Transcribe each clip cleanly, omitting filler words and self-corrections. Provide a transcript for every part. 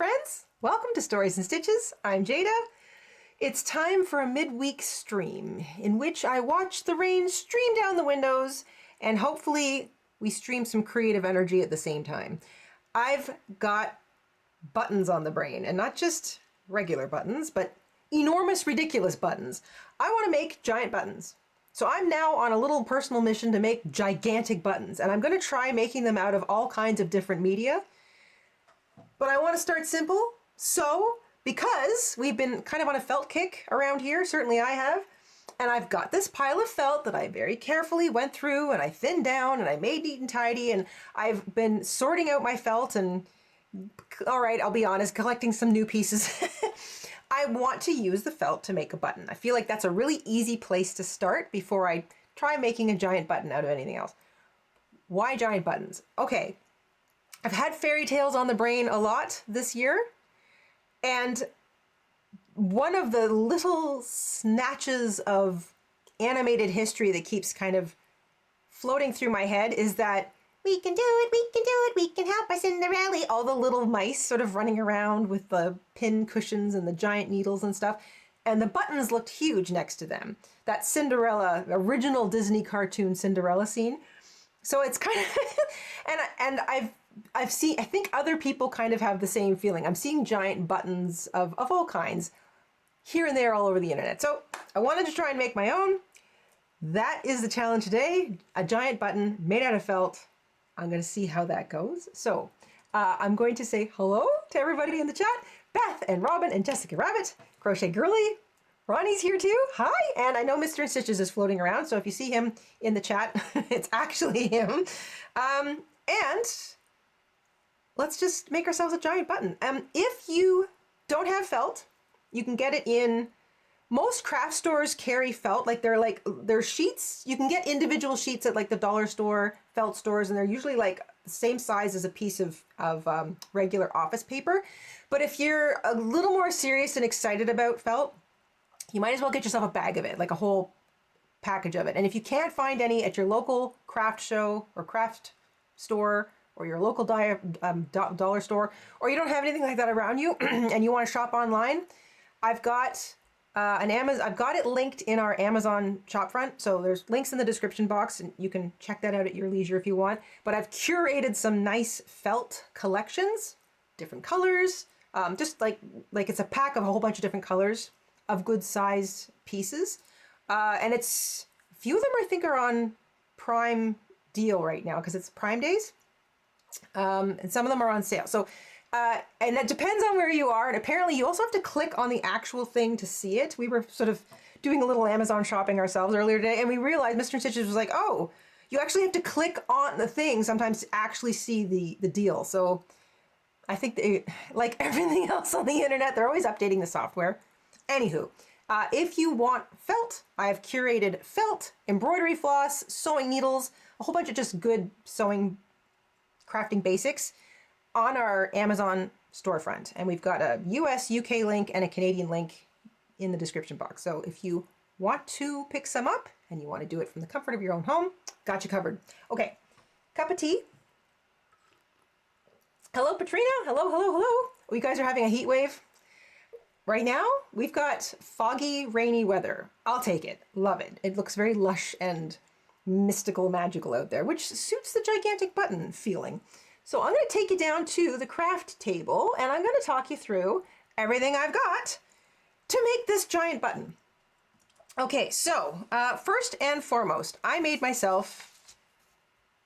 friends, welcome to Stories and Stitches. I'm Jada. It's time for a midweek stream in which I watch the rain stream down the windows and hopefully we stream some creative energy at the same time. I've got buttons on the brain, and not just regular buttons, but enormous, ridiculous buttons. I want to make giant buttons. So I'm now on a little personal mission to make gigantic buttons, and I'm going to try making them out of all kinds of different media. But I want to start simple. So, because we've been kind of on a felt kick around here, certainly I have, and I've got this pile of felt that I very carefully went through and I thinned down and I made neat and tidy, and I've been sorting out my felt and, all right, I'll be honest, collecting some new pieces. I want to use the felt to make a button. I feel like that's a really easy place to start before I try making a giant button out of anything else. Why giant buttons? Okay. I've had fairy tales on the brain a lot this year, and one of the little snatches of animated history that keeps kind of floating through my head is that we can do it, we can do it, we can help our Cinderella. All the little mice sort of running around with the pin cushions and the giant needles and stuff, and the buttons looked huge next to them. That Cinderella, original Disney cartoon Cinderella scene. So it's kind of, and I've seen, I think other people kind of have the same feeling. I'm seeing giant buttons of all kinds here and there all over the internet. So I wanted to try and make my own. That is the challenge today. A giant button made out of felt. I'm going to see how that goes. So I'm going to say hello to everybody in the chat. Beth and Robin and Jessica Rabbit, Crochet Girly. Ronnie's here too. Hi. And I know Mr. InStitches is floating around, so if you see him in the chat, it's actually him. And let's just make ourselves a giant button. If you don't have felt, you can get it in, most craft stores carry felt, they're sheets. You can get individual sheets at like the dollar store, felt stores, and they're usually like the same size as a piece of regular office paper. But if you're a little more serious and excited about felt, you might as well get yourself a bag of it, like a whole package of it. And if you can't find any at your local craft show or craft store, or your local dollar store, or you don't have anything like that around you and you want to shop online, I've got I've got it linked in our Amazon shopfront. So there's links in the description box and you can check that out at your leisure if you want. But I've curated some nice felt collections, different colors, just like it's a pack of a whole bunch of different colors of good sized pieces. And it's, a few of them I think are on Prime deal right now because it's Prime Days. And some of them are on sale. So, and that depends on where you are. And apparently you also have to click on the actual thing to see it. We were sort of doing a little Amazon shopping ourselves earlier today, and we realized Mr. InStitches was like, oh, you actually have to click on the thing sometimes to actually see the deal. So I think they, like everything else on the internet, they're always updating the software. Anywho, if you want felt, I've curated felt, embroidery floss, sewing needles, a whole bunch of just good sewing crafting basics on our Amazon storefront. And we've got a US, UK link and a Canadian link in the description box. So if you want to pick some up and you want to do it from the comfort of your own home, got you covered. Okay, cup of tea. Hello, Patrina. Hello, hello, hello. Oh, you guys are having a heat wave. Right now, we've got foggy, rainy weather. I'll take it. Love it. It looks very lush and mystical, magical out there, which suits the gigantic button feeling. So I'm going to take you down to the craft table and I'm going to talk you through everything I've got to make this giant button. Okay, so first and foremost, I made myself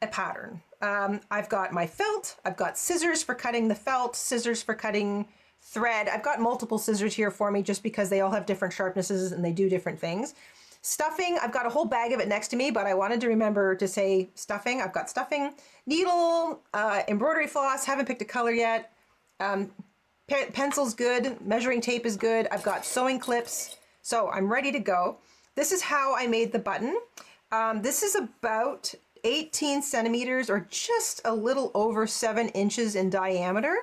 a pattern. I've got my felt, I've got scissors for cutting the felt, scissors for cutting thread. I've got multiple scissors here for me just because they all have different sharpnesses and they do different things. Stuffing, I've got a whole bag of it next to me, but I wanted to remember to say stuffing. I've got stuffing, needle, embroidery floss, haven't picked a color yet. Pencil's good, measuring tape is good. I've got sewing clips, so I'm ready to go. This is how I made the button. This is about 18 centimeters or just a little over 7 inches in diameter.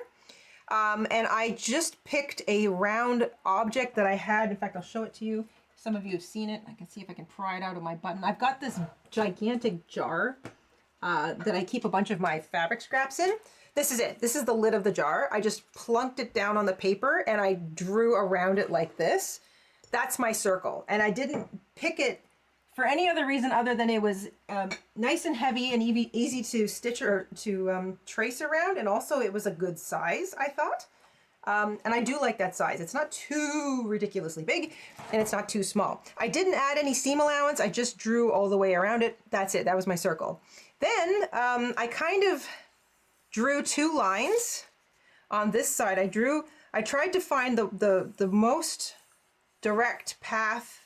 And I just picked a round object that I had. In fact, I'll show it to you. Some of you have seen it. I can see if I can pry it out of my button. I've got this gigantic jar that I keep a bunch of my fabric scraps in. This is it. This is the lid of the jar. I just plunked it down on the paper and I drew around it like this. That's my circle. And I didn't pick it for any other reason other than it was nice and heavy and easy to stitch or to trace around. And also it was a good size, I thought. And I do like that size. It's not too ridiculously big and it's not too small. I didn't add any seam allowance. I just drew all the way around it. That's it. That was my circle. Then I kind of drew 2 lines on this side. I tried to find the most direct path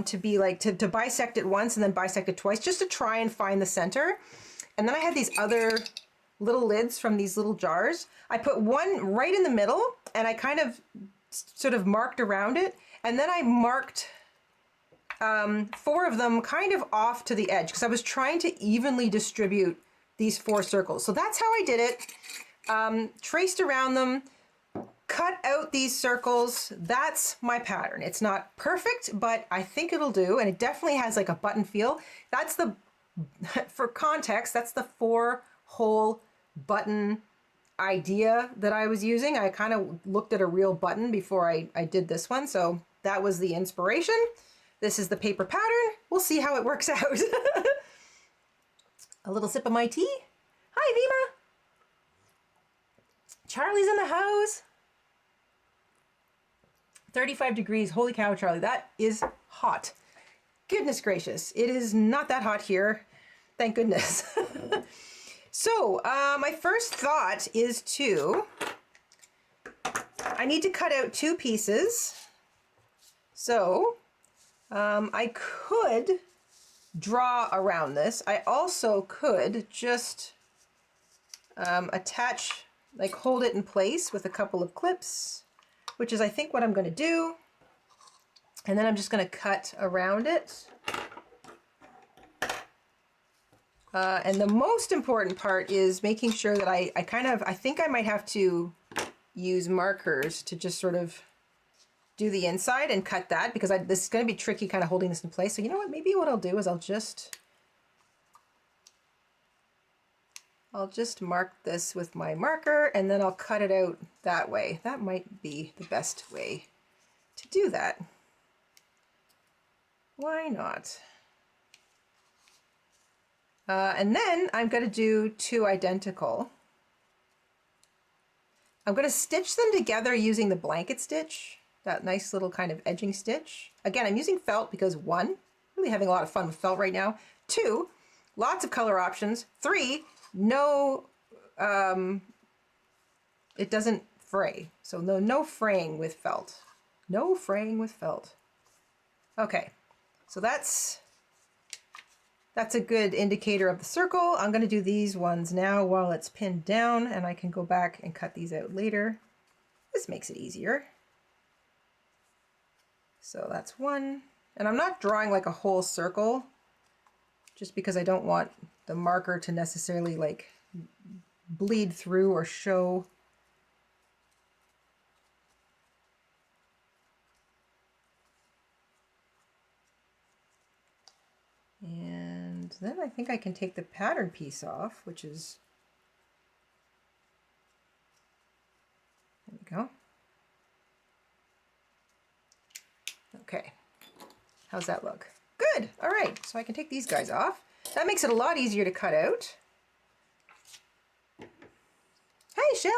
to be like, to bisect it once and then bisect it twice, just to try and find the center. And then I had these other little lids from these little jars. I put one right in the middle and I kind of sort of marked around it. And then I marked 4 of them kind of off to the edge because I was trying to evenly distribute these 4 circles. So that's how I did it. Traced around them, cut out these circles. That's my pattern. It's not perfect, but I think it'll do. And it definitely has like a button feel. That's the, for context, that's the 4-hole button idea that I was using. I kind of looked at a real button before I did this one. So that was the inspiration. This is the paper pattern. We'll see how it works out. A little sip of my tea. Hi, Vima. Charlie's in the house. 35 degrees. Holy cow, Charlie. That is hot. Goodness gracious. It is not that hot here. Thank goodness. So, my first thought is I need to cut out 2 pieces. So, I could draw around this. I also could just attach, like hold it in place with a couple of clips, which is I think what I'm going to do. And then I'm just going to cut around it. And the most important part is making sure that I think I might have to use markers to just sort of do the inside and cut that because this is going to be tricky kind of holding this in place. So you know what, maybe what I'll do is I'll just mark this with my marker and then I'll cut it out that way. That might be the best way to do that. Why not? And then I'm going to do 2 identical. I'm going to stitch them together using the blanket stitch, that nice little kind of edging stitch. Again, I'm using felt because 1, really having a lot of fun with felt right now. 2, lots of color options. 3, no, it doesn't fray. So no fraying with felt. No fraying with felt. Okay, so that's a good indicator of the circle. I'm going to do these ones now while it's pinned down and I can go back and cut these out later. This makes it easier. So that's 1. And I'm not drawing like a whole circle just because I don't want the marker to necessarily like bleed through or show. And then I think I can take the pattern piece off, which is, there we go. Okay, how's that look? Good, all right, so I can take these guys off. That makes it a lot easier to cut out. Hey, Shell.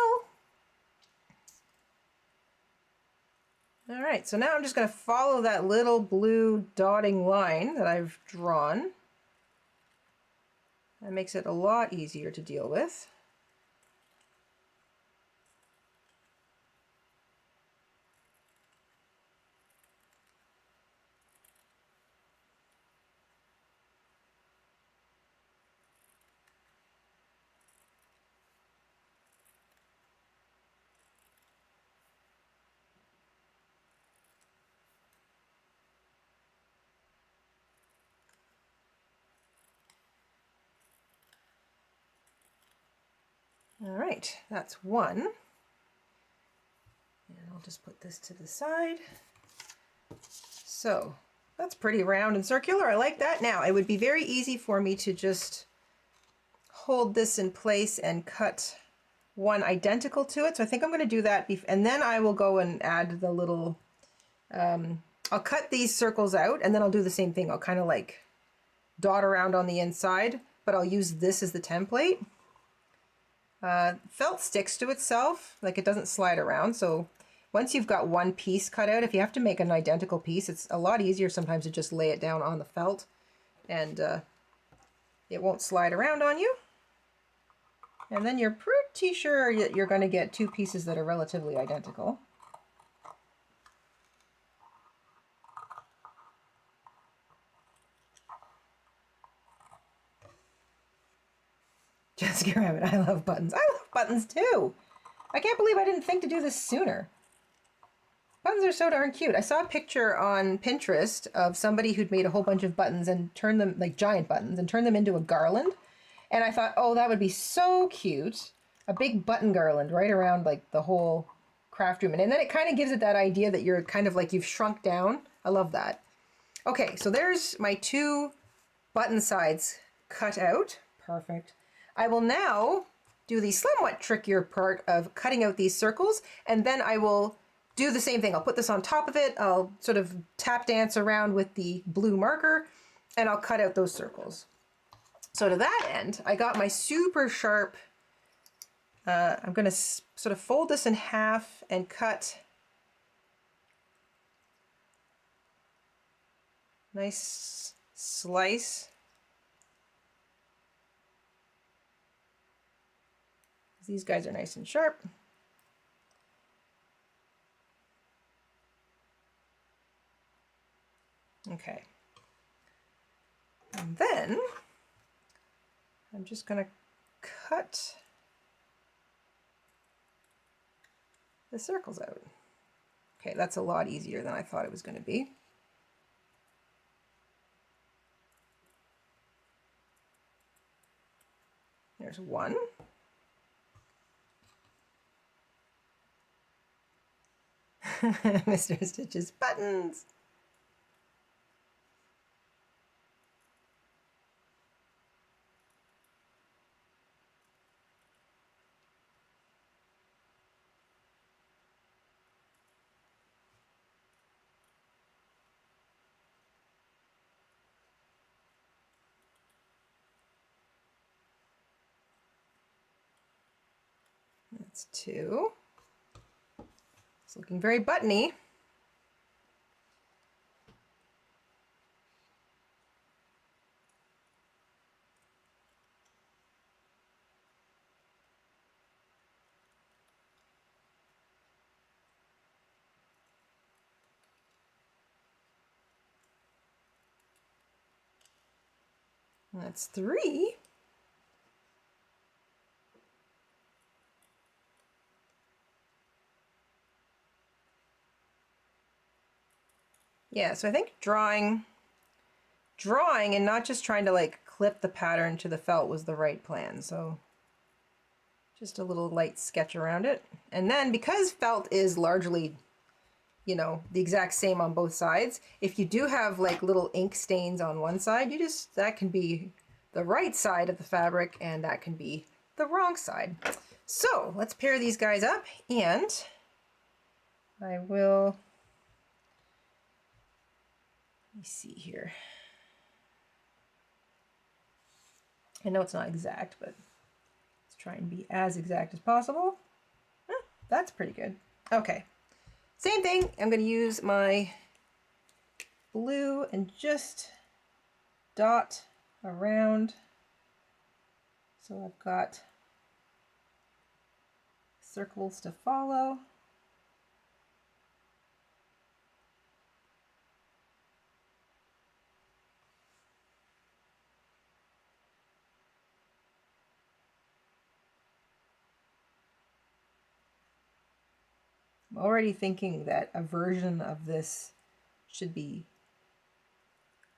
All right, so now I'm just going to follow that little blue dotting line that I've drawn. That makes it a lot easier to deal with. All right, that's 1. And I'll just put this to the side. So that's pretty round and circular. I like that. Now, it would be very easy for me to just hold this in place and cut one identical to it. So I think I'm going to do that. And then I will go and add the little, I'll cut these circles out and then I'll do the same thing. I'll kind of like dot around on the inside, but I'll use this as the template. Felt sticks to itself, like it doesn't slide around. So once you've got one piece cut out, if you have to make an identical piece, it's a lot easier sometimes to just lay it down on the felt and it won't slide around on you. And then you're pretty sure that you're going to get two pieces that are relatively identical. Jessica Rabbit, I love buttons. I love buttons too. I can't believe I didn't think to do this sooner. Buttons are so darn cute. I saw a picture on Pinterest of somebody who'd made a whole bunch of buttons and turned them, like giant buttons, and turned them into a garland. And I thought, oh, that would be so cute. A big button garland right around like the whole craft room. And then it kind of gives it that idea that you're kind of like you've shrunk down. I love that. Okay, so there's my two button sides cut out. Perfect. I will now do the somewhat trickier part of cutting out these circles, and then I will do the same thing. I'll put this on top of it. I'll sort of tap dance around with the blue marker, and I'll cut out those circles. So to that end, I got my super sharp, I'm going to sort of fold this in half and cut nice slice. These guys are nice and sharp. Okay. And then I'm just going to cut the circles out. Okay, that's a lot easier than I thought it was going to be. There's one. Mr. Stitches buttons. That's two. It's looking very buttony. That's three. Yeah, so I think drawing and not just trying to like clip the pattern to the felt was the right plan. So just a little light sketch around it. And then because felt is largely, you know, the exact same on both sides, if you do have like little ink stains on one side, that can be the right side of the fabric and that can be the wrong side. So let's pair these guys up, and I will, let me see here. I know it's not exact, but let's try and be as exact as possible. That's pretty good. Okay, same thing. I'm going to use my blue and just dot around. So I've got circles to follow. I'm already thinking that a version of this should be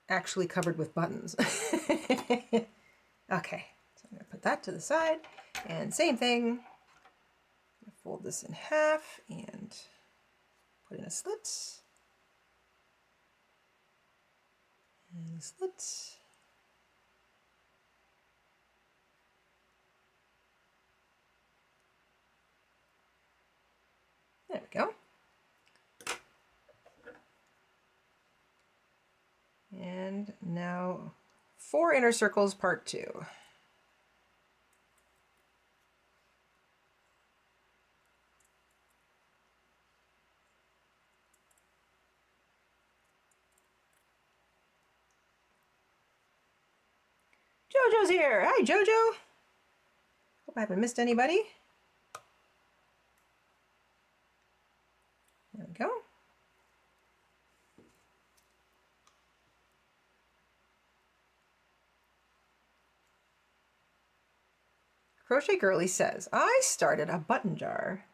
actually covered with buttons. Okay, so I'm going to put that to the side, and same thing. Fold this in half and put in a slit. And a slit. we go. And now 4 inner circles, part 2. Jojo's here. Hi, Jojo. Hope I haven't missed anybody. There we go. Crochet Girly says, I started a button jar.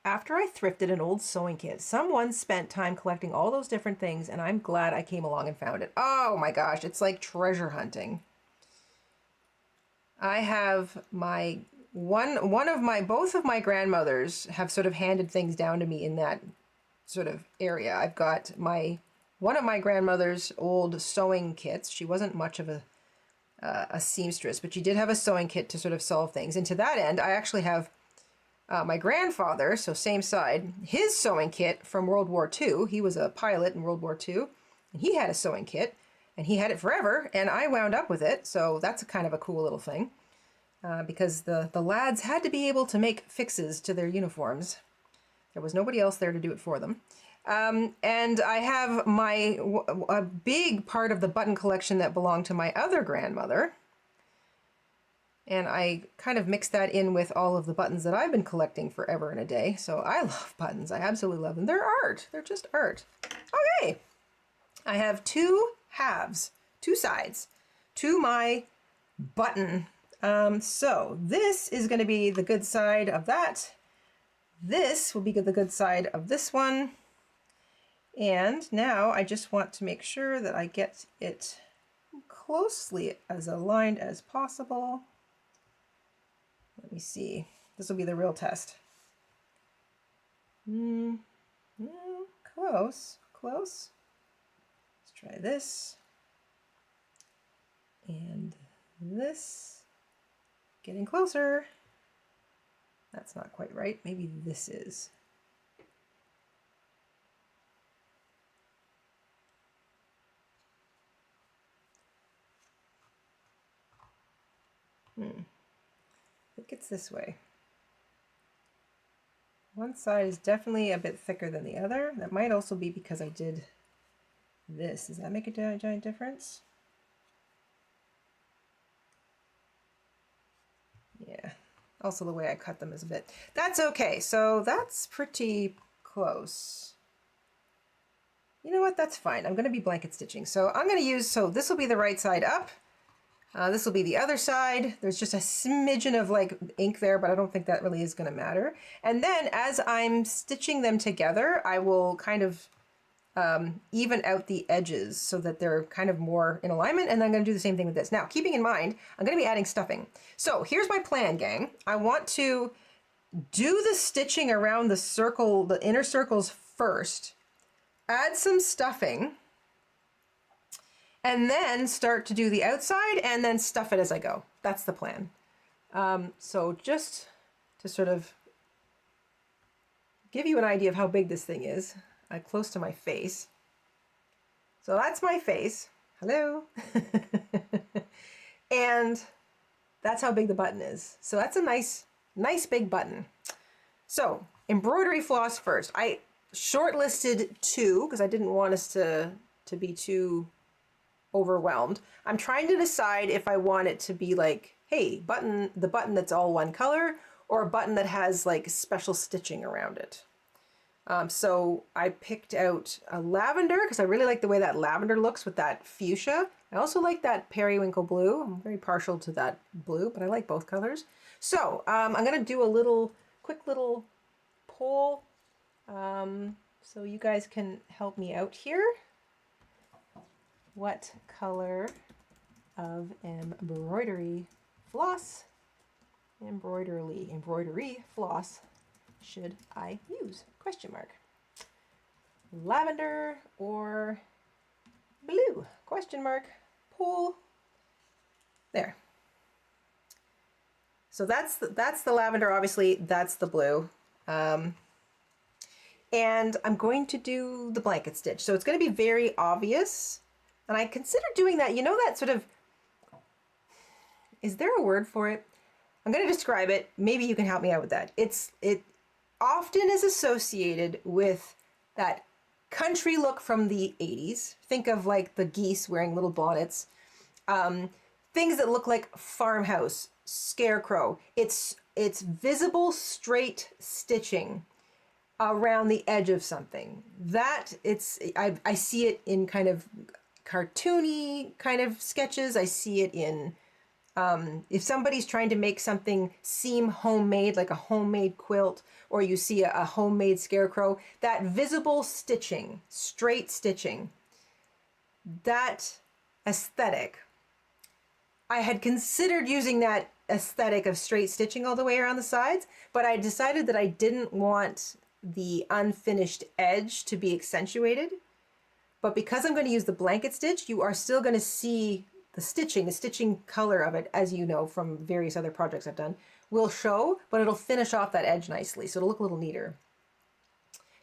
After I thrifted an old sewing kit, someone spent time collecting all those different things, and I'm glad I came along and found it. Oh my gosh, it's like treasure hunting. I have my both of my grandmothers have sort of handed things down to me in that sort of area. I've got one of my grandmother's old sewing kits. She wasn't much of a seamstress, but she did have a sewing kit to sort of solve things. And to that end, I actually have my grandfather, so same side, his sewing kit from World War II. He was a pilot in World War II, and he had a sewing kit, and he had it forever, and I wound up with it. So that's a kind of a cool little thing, because the lads had to be able to make fixes to their uniforms. There was nobody else there to do it for them. And I have a big part of the button collection that belonged to my other grandmother. And I kind of mixed that in with all of the buttons that I've been collecting forever and a day. So I love buttons. I absolutely love them. They're art. They're just art. Okay. I have 2 halves, 2 sides to my button. So this is going to be the good side of that. This will be the good side of this one. And now I just want to make sure that I get it closely as aligned as possible. Let me see. This will be the real test. Close, close. Let's try this. And this. Getting closer. That's not quite right. Maybe this is. I think it's this way. One side is definitely a bit thicker than the other. That might also be because I did this. Does that make a giant difference? Yeah. Also the way I cut them is a bit. That's okay. So that's pretty close. You know what? That's fine. I'm going to be blanket stitching. So I'm going to use, so this will be the right side up. This will be the other side. There's just a smidgen of like ink there, but I don't think that really is going to matter. And then as I'm stitching them together, I will kind of even out the edges so that they're kind of more in alignment. And then I'm going to do the same thing with this. Now, keeping in mind, I'm going to be adding stuffing. So here's my plan, gang. I want to do the stitching around the circle, the inner circles first, add some stuffing, and then start to do the outside and then stuff it as I go. That's the plan. So just to sort of give you an idea of how big this thing is, close to my face. So that's my face. Hello. And that's how big the button is. So that's a nice big button. So embroidery floss first. I shortlisted 2 because I didn't want us to be too overwhelmed. I'm trying to decide if I want it to be like, hey, the button that's all one color, or a button that has like special stitching around it. So I picked out a lavender because I really like the way that lavender looks with that fuchsia. I also like that periwinkle blue. I'm very partial to that blue, but I like both colors. So I'm going to do a quick little poll so you guys can help me out here. What color of embroidery floss should I use? Question mark. Lavender or blue? Question mark. Poll. There. So that's the lavender. Obviously, that's the blue. and I'm going to do the blanket stitch. So it's going to be very obvious. And I consider doing that, you know, that sort of, is there a word for it? I'm going to describe it. Maybe you can help me out with that. It often is associated with that country look from the 80s. Think of like the geese wearing little bonnets. Things that look like farmhouse, scarecrow. It's visible straight stitching around the edge of something. I see it in kind of cartoony kind of sketches. I see it in if somebody's trying to make something seem homemade, like a homemade quilt, or you see a homemade scarecrow, that visible stitching, straight stitching, that aesthetic. I had considered using that aesthetic of straight stitching all the way around the sides, but I decided that I didn't want the unfinished edge to be accentuated. But because I'm going to use the blanket stitch, you are still going to see the stitching color of it, as you know from various other projects I've done, will show, but it'll finish off that edge nicely, so it'll look a little neater.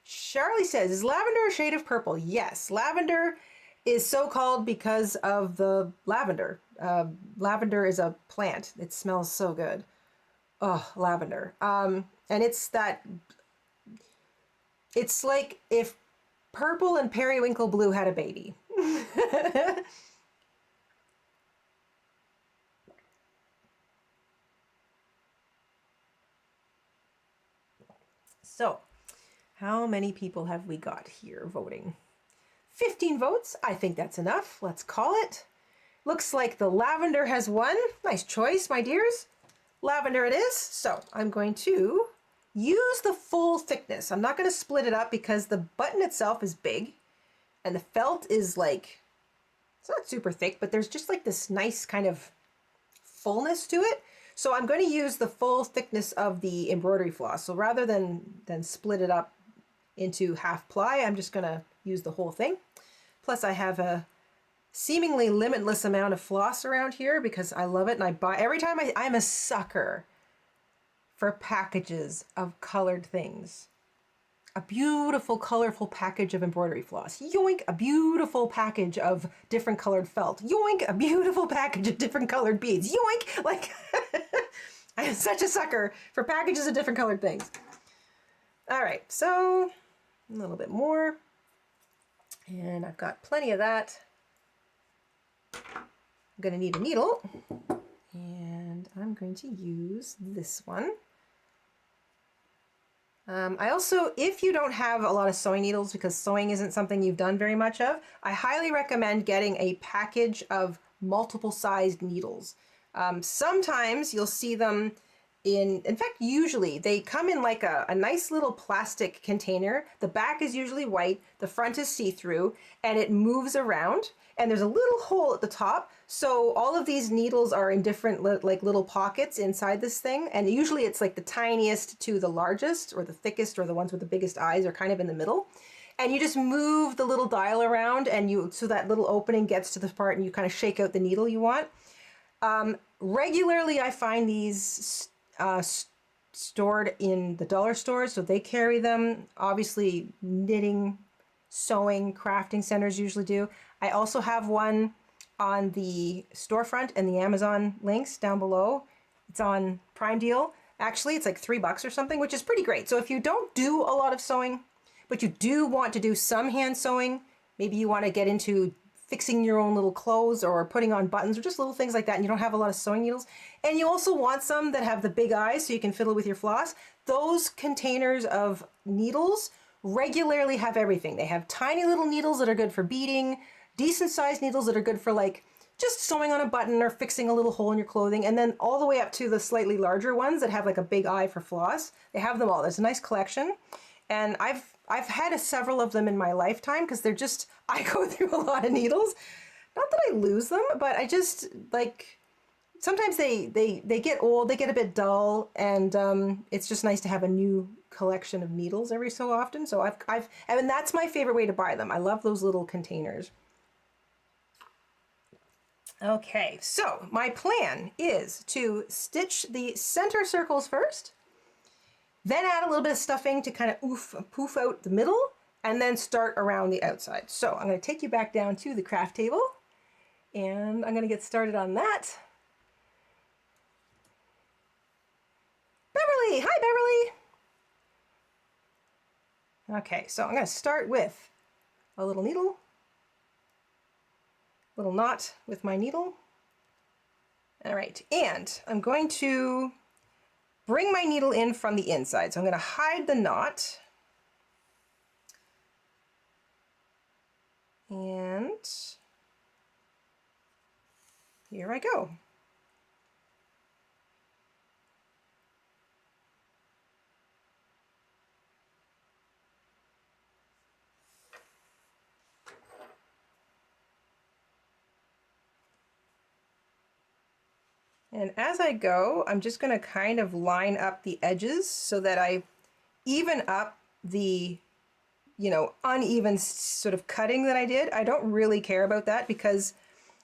Charlie says, is lavender a shade of purple? Yes, lavender is so called because of the lavender. Lavender is a plant. It smells so good. Oh, lavender. And it's like if purple and periwinkle blue had a baby. So, how many people have we got here voting? 15 votes. I think that's enough. Let's call it. Looks like the lavender has won. Nice choice, my dears. Lavender it is. So, I'm going to use the full thickness. I'm not going to split it up because the button itself is big and the felt is like, it's not super thick, but there's just like this nice kind of fullness to it. So I'm going to use the full thickness of the embroidery floss. So rather than split it up into half ply, I'm just going to use the whole thing. Plus I have a seemingly limitless amount of floss around here because I love it, and I buy every time. I'm a sucker for packages of colored things. A beautiful colorful package of embroidery floss. Yoink, a beautiful package of different colored felt. Yoink, a beautiful package of different colored beads. Yoink, like I am such a sucker for packages of different colored things. All right, so a little bit more, and I've got plenty of that. I'm gonna need a needle, and I'm going to use this one. I also, if you don't have a lot of sewing needles, because sewing isn't something you've done very much of, I highly recommend getting a package of multiple sized needles. Sometimes you'll see them in fact, usually they come in like a nice little plastic container. The back is usually white, the front is see-through, and it moves around. And there's a little hole at the top. So all of these needles are in different like little pockets inside this thing. And usually it's like the tiniest to the largest, or the thickest, or the ones with the biggest eyes are kind of in the middle. And you just move the little dial around, and so that little opening gets to the part, and you kind of shake out the needle you want. Regularly I find these stored in the dollar stores, so they carry them. Obviously knitting, sewing, crafting centers usually do. I also have one on the storefront and the Amazon links down below. It's on Prime Deal. Actually, it's like $3 or something, which is pretty great. So if you don't do a lot of sewing, but you do want to do some hand sewing, maybe you want to get into fixing your own little clothes or putting on buttons or just little things like that, and you don't have a lot of sewing needles, and you also want some that have the big eyes so you can fiddle with your floss, those containers of needles regularly have everything. They have tiny little needles that are good for beading, decent sized needles that are good for like just sewing on a button or fixing a little hole in your clothing, and then all the way up to the slightly larger ones that have like a big eye for floss. They have them all. There's a nice collection, and I've had several of them in my lifetime because they're just, I go through a lot of needles. Not that I lose them, but I just like, sometimes they get old, they get a bit dull, and it's just nice to have a new collection of needles every so often. So and that's my favorite way to buy them. I love those little containers. Okay, so my plan is to stitch the center circles first, then add a little bit of stuffing to kind of poof out the middle, and then start around the outside. So I'm going to take you back down to the craft table, and I'm going to get started on that. Beverly! Hi, Beverly! Okay, so I'm going to start with a little needle, little knot with my needle. All right, and I'm going to bring my needle in from the inside. So I'm going to hide the knot. And here I go. And as I go, I'm just going to kind of line up the edges so that I even up the, uneven sort of cutting that I did. I don't really care about that because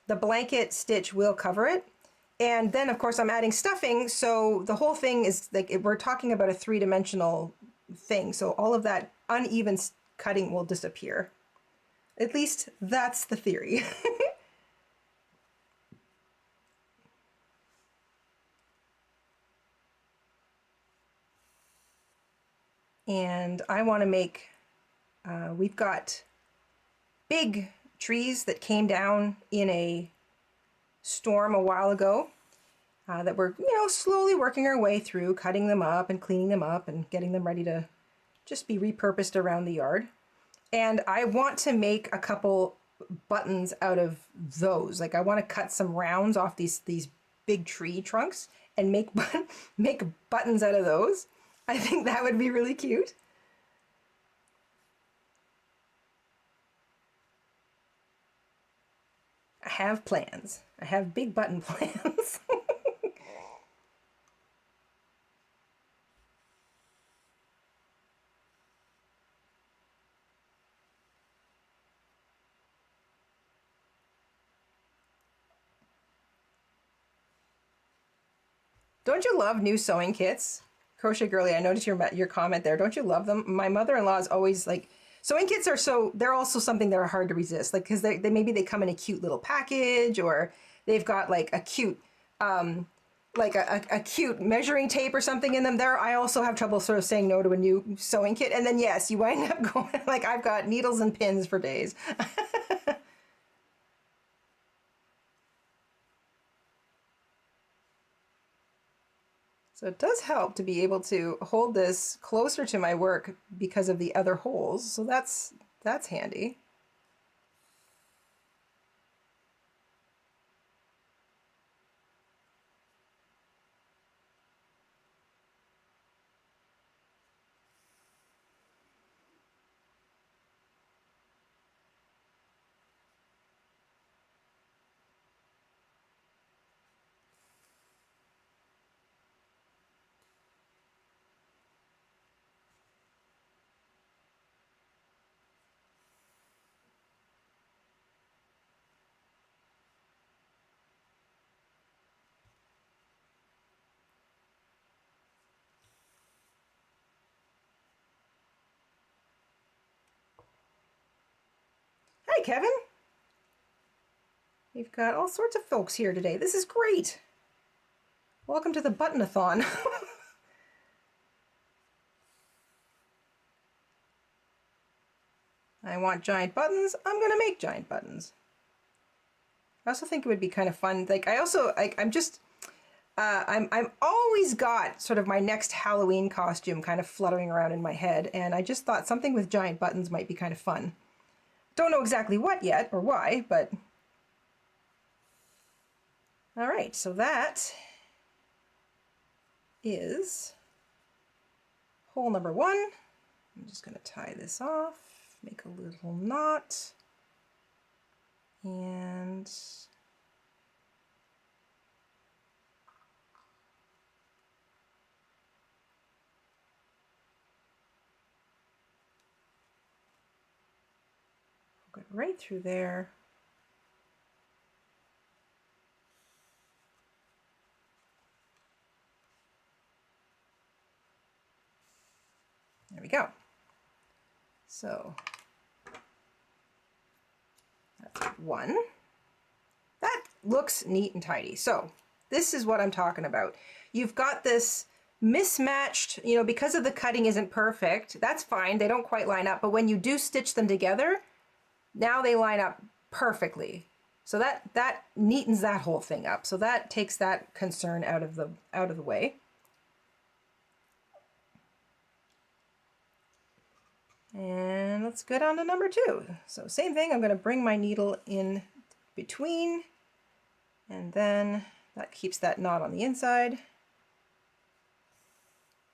the blanket stitch will cover it. And then of course I'm adding stuffing, so the whole thing is like, we're talking about a three-dimensional thing. So all of that uneven cutting will disappear. At least that's the theory. And I want to make, we've got big trees that came down in a storm a while ago that we're, slowly working our way through, cutting them up and cleaning them up and getting them ready to just be repurposed around the yard. And I want to make a couple buttons out of those. Like I want to cut some rounds off these big tree trunks and make make buttons out of those. I think that would be really cute. I have plans. I have big button plans. Don't you love new sewing kits? Crochet Girly, I noticed your comment there. Don't you love them? My mother-in-law is always like, sewing kits are they're also something that are hard to resist. Like, because they maybe they come in a cute little package, or they've got like a cute, like a cute measuring tape or something in them. There, I also have trouble sort of saying no to a new sewing kit. And then yes, you wind up going like, I've got needles and pins for days. So it does help to be able to hold this closer to my work because of the other holes. So that's handy. Hi, Kevin. We've got all sorts of folks here today. This is great. Welcome to the button-a-thon. I want giant buttons. I'm gonna make giant buttons. I also think it would be kind of fun. Like I'm always got sort of my next Halloween costume kind of fluttering around in my head, and I just thought something with giant buttons might be kind of fun. Don't know exactly what yet or why, but all right, so that is hole number 1. I'm just going to tie this off, make a little knot, and go right through there. go. So that's one. That looks neat and tidy. So this is what I'm talking about. You've got this mismatched, you know, because of the cutting isn't perfect, that's fine. They don't quite line up, but when you do stitch them together, now they line up perfectly. So that neatens that whole thing up. So that takes that concern out of the way. And let's go down to number 2. So same thing, I'm going to bring my needle in between, and then that keeps that knot on the inside.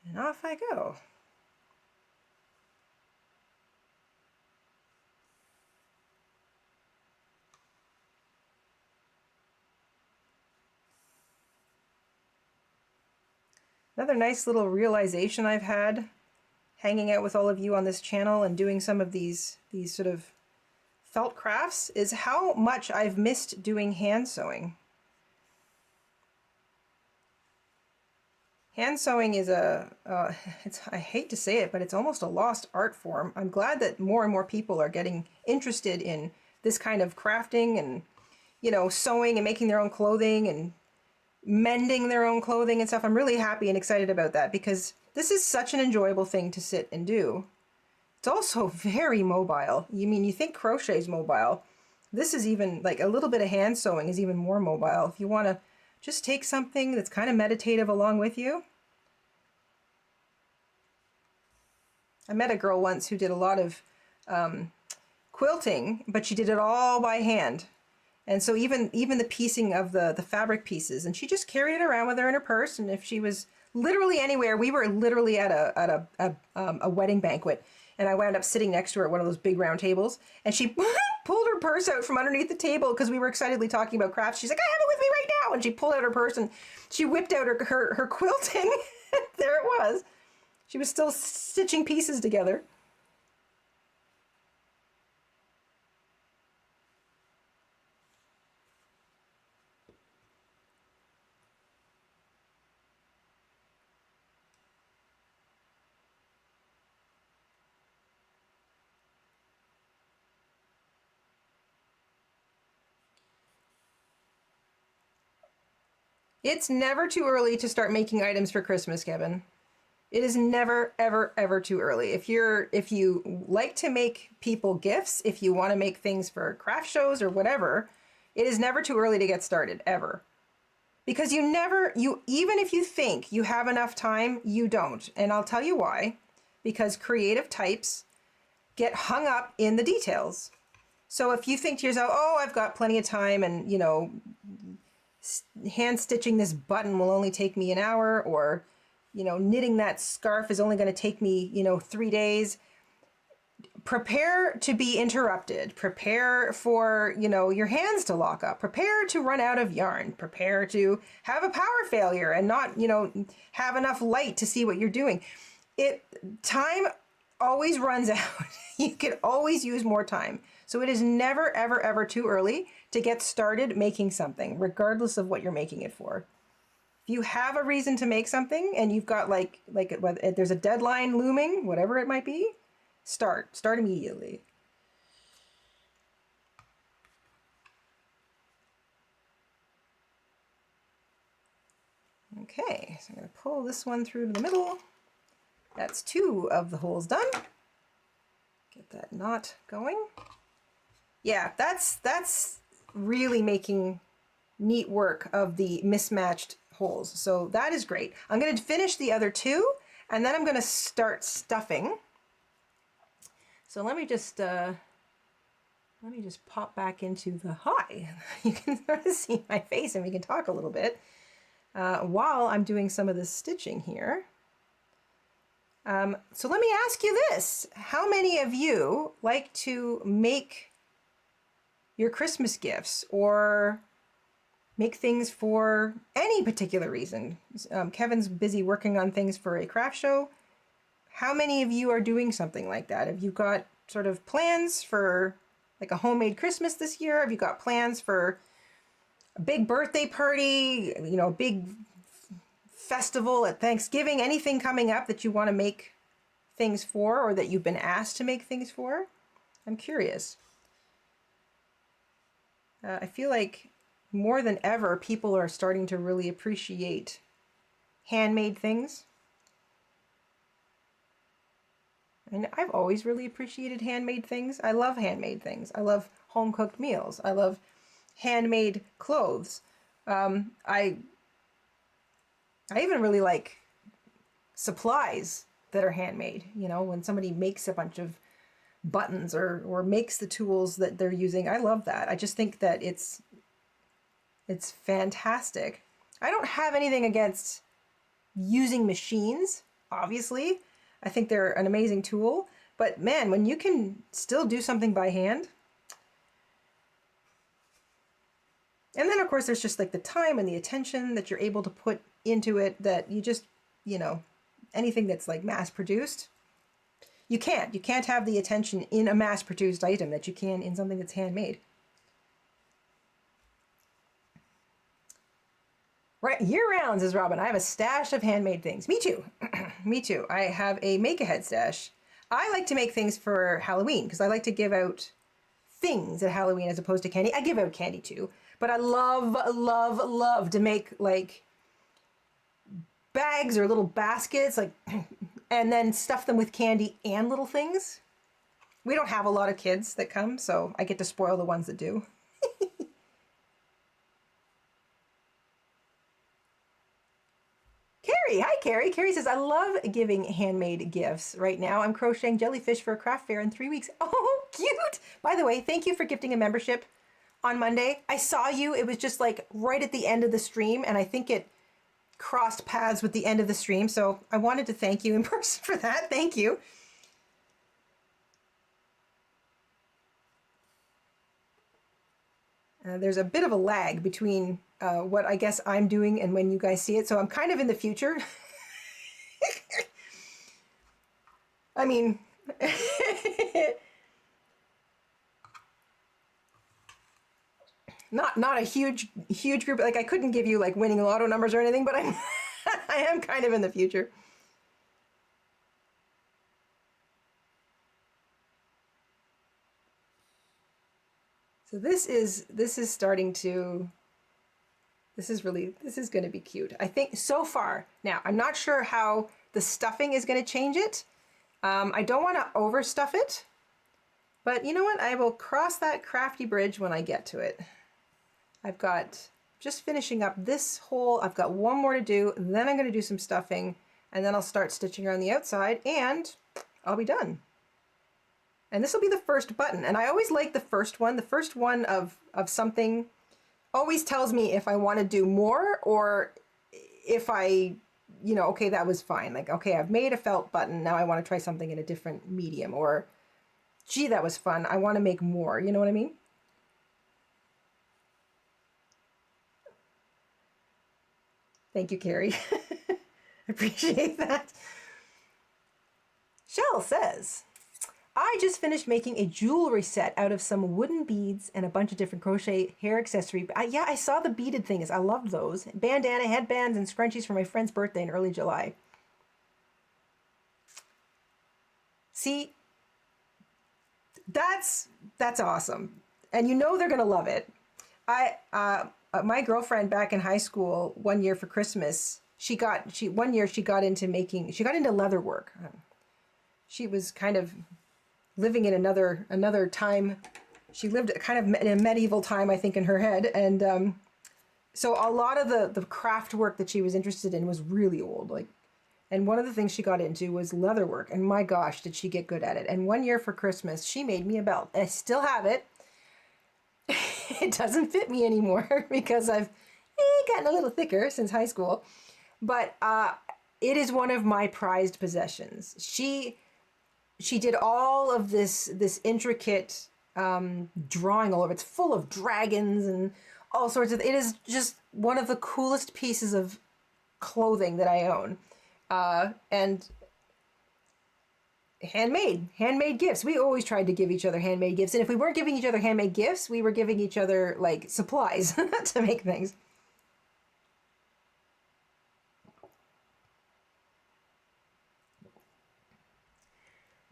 And off I go. Another nice little realization I've had hanging out with all of you on this channel and doing some of these sort of felt crafts is how much I've missed doing hand sewing. Hand sewing is I hate to say it, but it's almost a lost art form. I'm glad that more and more people are getting interested in this kind of crafting and, you know, sewing and making their own clothing and mending their own clothing and stuff. I'm really happy and excited about that because this is such an enjoyable thing to sit and do. It's also very mobile. You think crochet is mobile. This is even like a little bit of hand sewing is even more mobile. If you want to just take something that's kind of meditative along with you. I met a girl once who did a lot of quilting, but she did it all by hand. And so even the piecing of the fabric pieces, and she just carried it around with her in her purse. And if she was literally anywhere, we were literally at a wedding banquet, and I wound up sitting next to her at one of those big round tables, and she pulled her purse out from underneath the table because we were excitedly talking about crafts. She's like, I have it with me right now, and she pulled out her purse and she whipped out her quilting. There it was. She was still stitching pieces together. It's never too early to start making items for Christmas, Kevin. It is never, ever, ever too early. If you like to make people gifts, if you want to make things for craft shows or whatever, it is never too early to get started, ever. Because even if you think you have enough time, you don't. And I'll tell you why. Because creative types get hung up in the details. So if you think to yourself, oh, I've got plenty of time and, you know, hand stitching this button will only take me an hour, or, you know, knitting that scarf is only going to take me, you know, 3 days. Prepare to be interrupted. Prepare for, you know, your hands to lock up. Prepare to run out of yarn. Prepare to have a power failure and not, you know, have enough light to see what you're doing. Time always runs out. You can always use more time. So it is never, ever, ever too early to get started making something, regardless of what you're making it for. If you have a reason to make something and you've got like whether there's a deadline looming, whatever it might be, start immediately. Okay, so I'm going to pull this one through to the middle. That's 2 of the holes done. Get that knot going. Yeah, that's really making neat work of the mismatched holes. So that is great. I'm going to finish the other 2, and then I'm going to start stuffing. So let me just pop back into the hi. You can sort of see my face, and we can talk a little bit while I'm doing some of this stitching here. So let me ask you this. How many of you like to make your Christmas gifts or make things for any particular reason? Kevin's busy working on things for a craft show. How many of you are doing something like that? Have you got sort of plans for like a homemade Christmas this year? Have you got plans for a big birthday party, you know, a big festival at Thanksgiving? Anything coming up that you want to make things for, or that you've been asked to make things for? I'm curious. I feel like more than ever, people are starting to really appreciate handmade things. And I've always really appreciated handmade things. I love handmade things. I love home cooked meals. I love handmade clothes. I even really like supplies that are handmade. You know, when somebody makes a bunch of buttons or makes the tools that they're using. I love that. I just think that it's fantastic. I don't have anything against using machines, obviously. I think they're an amazing tool, but man, when you can still do something by hand. And then of course there's just like the time and the attention that you're able to put into it that you just, you know, anything that's like mass produced, you can't have the attention in a mass produced item that you can in something that's handmade. Right, year round, says Robin. I have a stash of handmade things. Me too. Me too. I have a make-ahead stash. I like to make things for Halloween because I like to give out things at Halloween as opposed to candy. I give out candy too, but I love, love, love to make like bags or little baskets, like, and then stuff them with candy and little things. We don't have a lot of kids that come, so I get to spoil the ones that do. Carrie, hi Carrie. Carrie says, I love giving handmade gifts. Right now I'm crocheting jellyfish for a craft fair in 3 weeks. Oh, cute. By the way, thank you for gifting a membership on Monday. I saw you. It was just like right at the end of the stream, and I think it crossed paths with the end of the stream. So I wanted to thank you in person for that. Thank you. There's a bit of a lag between what I guess I'm doing and when you guys see it. So I'm kind of in the future. I mean, not a huge group. Like I couldn't give you like winning lotto numbers or anything, but I am kind of in the future. So this is starting to, this is going to be cute. I think so far. Now, I'm not sure how the stuffing is going to change it. I don't want to overstuff it, but you know what? I will cross that crafty bridge when I get to it. I've got just finishing up this hole. I've got one more to do. Then I'm going to do some stuffing, and then I'll start stitching around the outside, and I'll be done. And this will be the first button. And I always like the first one. The first one of something always tells me if I want to do more or if I, you know, okay, that was fine. Like, okay, I've made a felt button. Now I want to try something in a different medium. Or, gee, that was fun. I want to make more. You know what I mean? Thank you, Carrie. I appreciate that. Shell says, I just finished making a jewelry set out of some wooden beads and a bunch of different crochet hair accessory. Yeah, I saw the beaded things. I loved those. Bandana, headbands, and scrunchies for my friend's birthday in early July. See, that's awesome. And you know they're going to love it. My girlfriend back in high school, one year for Christmas, one year she got into leather work. She was kind of living in another time. She lived kind of in a medieval time, I think, in her head. And so a lot of the craft work that she was interested in was really old. And one of the things she got into was leather work. And my gosh, did she get good at it. And one year for Christmas, she made me a belt. And I still have it. It doesn't fit me anymore because I've gotten a little thicker since high school. But it is one of my prized possessions. She did all of this intricate drawing all over. It's full of dragons and all sorts of. It is just one of the coolest pieces of clothing that I own, and handmade gifts. We always tried to give each other handmade gifts, and if we weren't giving each other handmade gifts, we were giving each other like supplies to make things.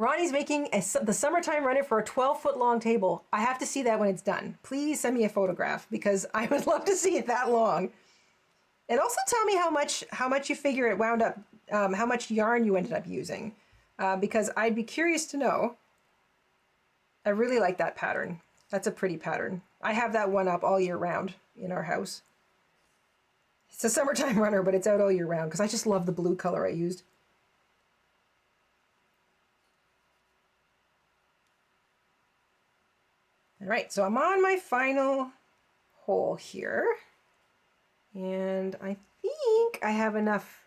Ronnie's making the summertime runner for a 12-foot long table. I have to see that when it's done. Please send me a photograph because I would love to see it that long. And also tell me how much you figure it wound up, how much yarn you ended up using, because I'd be curious to know. I really like that pattern. That's a pretty pattern. I have that one up all year round in our house. It's a summertime runner, but it's out all year round because I just love the blue color I used. All right, so I'm on my final hole here. And I think I have enough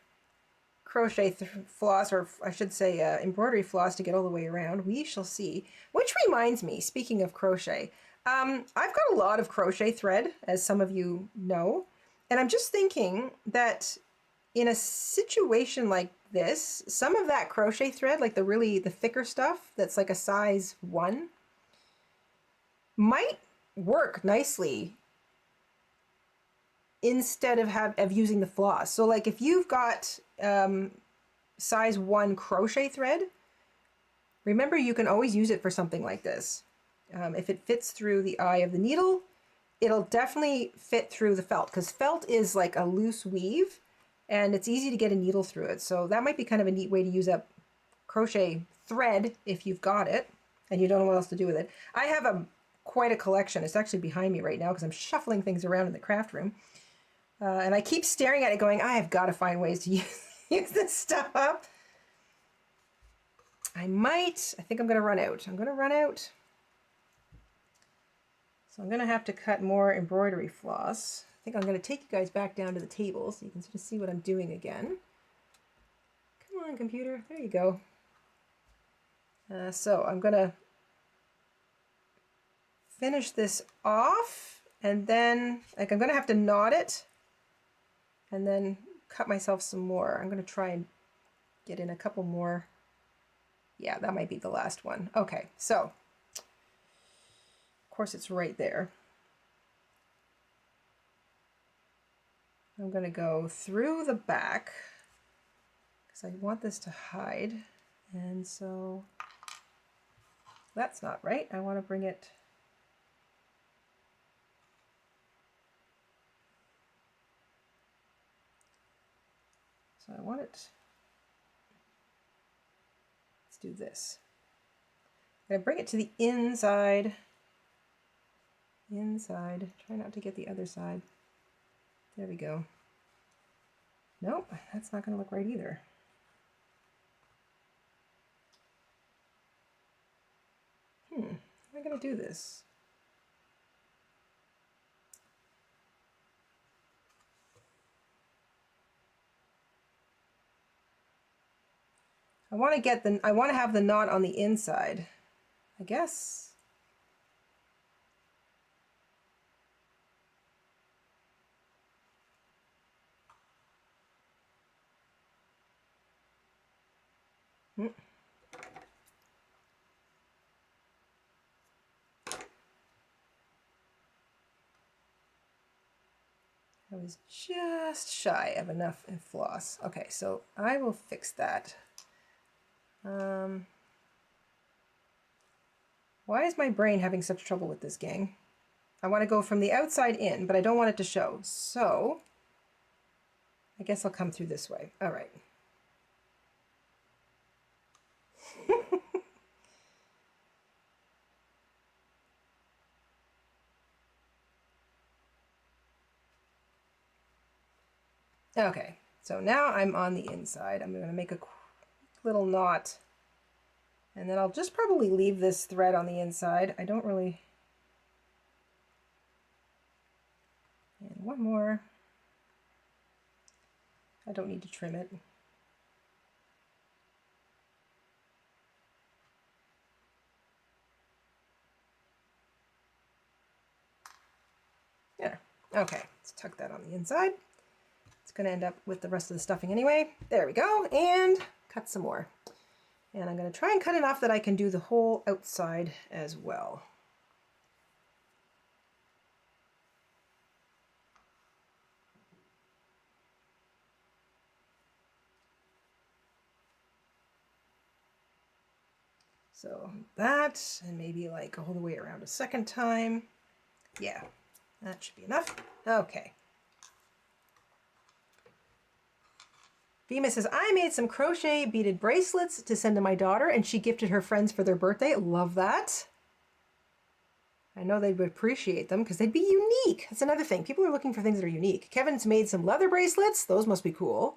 crochet floss, or I should say embroidery floss, to get all the way around. We shall see. Which reminds me, speaking of crochet, I've got a lot of crochet thread, as some of you know. And I'm just thinking that in a situation like this, some of that crochet thread, like the thicker stuff that's like a size 1, might work nicely instead of using the floss. So like if you've got size 1 crochet thread, remember you can always use it for something like this. If it fits through the eye of the needle, it'll definitely fit through the felt, because felt is like a loose weave and it's easy to get a needle through it. So that might be kind of a neat way to use up crochet thread if you've got it and you don't know what else to do with it. I have quite a collection. It's actually behind me right now because I'm shuffling things around in the craft room. And I keep staring at it going, I have got to find ways to use this stuff up. I think I'm going to run out. I'm going to run out. So I'm going to have to cut more embroidery floss. I think I'm going to take you guys back down to the table so you can sort of see what I'm doing again. Come on, computer. There you go. So I'm going to finish this off, and then I'm going to have to knot it and then cut myself some more. I'm going to try and get in a couple more. Yeah, that might be the last one. Okay, so of course it's right there. I'm going to go through the back because I want this to hide, and so that's not right. I want to bring it so I want it. Let's do this. I'm going to bring it to the inside. Inside. Try not to get the other side. There we go. Nope, that's not going to look right either. How am I going to do this? I want to have the knot on the inside, I guess. I was just shy of enough in floss. Okay, so I will fix that. Why is my brain having such trouble with this, gang? I want to go from the outside in, but I don't want it to show. So I guess I'll come through this way. All right. Okay, so now I'm on the inside. I'm going to make a little knot, and then I'll just probably leave this thread on the inside. I don't really... And one more. I don't need to trim it. Yeah, okay, let's tuck that on the inside. It's going to end up with the rest of the stuffing anyway. There we go, and cut some more. And I'm going to try and cut enough that I can do the whole outside as well. So that, and maybe like all the way around a second time. Yeah, that should be enough. Okay. Vima says, I made some crochet beaded bracelets to send to my daughter, and she gifted her friends for their birthday. Love that. I know they would appreciate them because they'd be unique. That's another thing. People are looking for things that are unique. Kevin's made some leather bracelets. Those must be cool.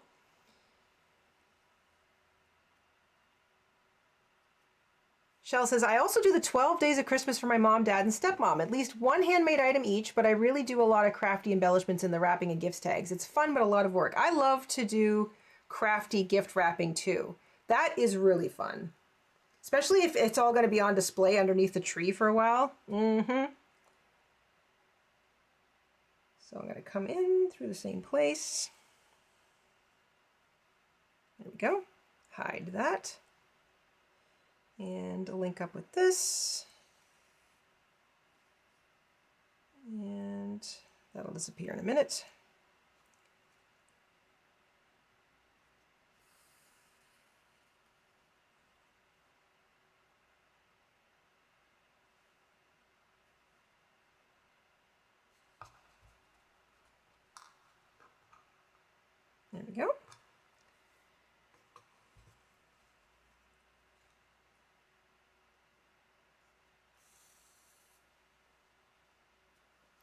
Shell says, I also do the 12 days of Christmas for my mom, dad, and stepmom. At least one handmade item each, but I really do a lot of crafty embellishments in the wrapping and gifts tags. It's fun, but a lot of work. I love to do crafty gift wrapping too. That is really fun. Especially if it's all going to be on display underneath the tree for a while. So I'm going to come in through the same place. There we go. Hide that. And link up with this. And that'll disappear in a minute. There we go.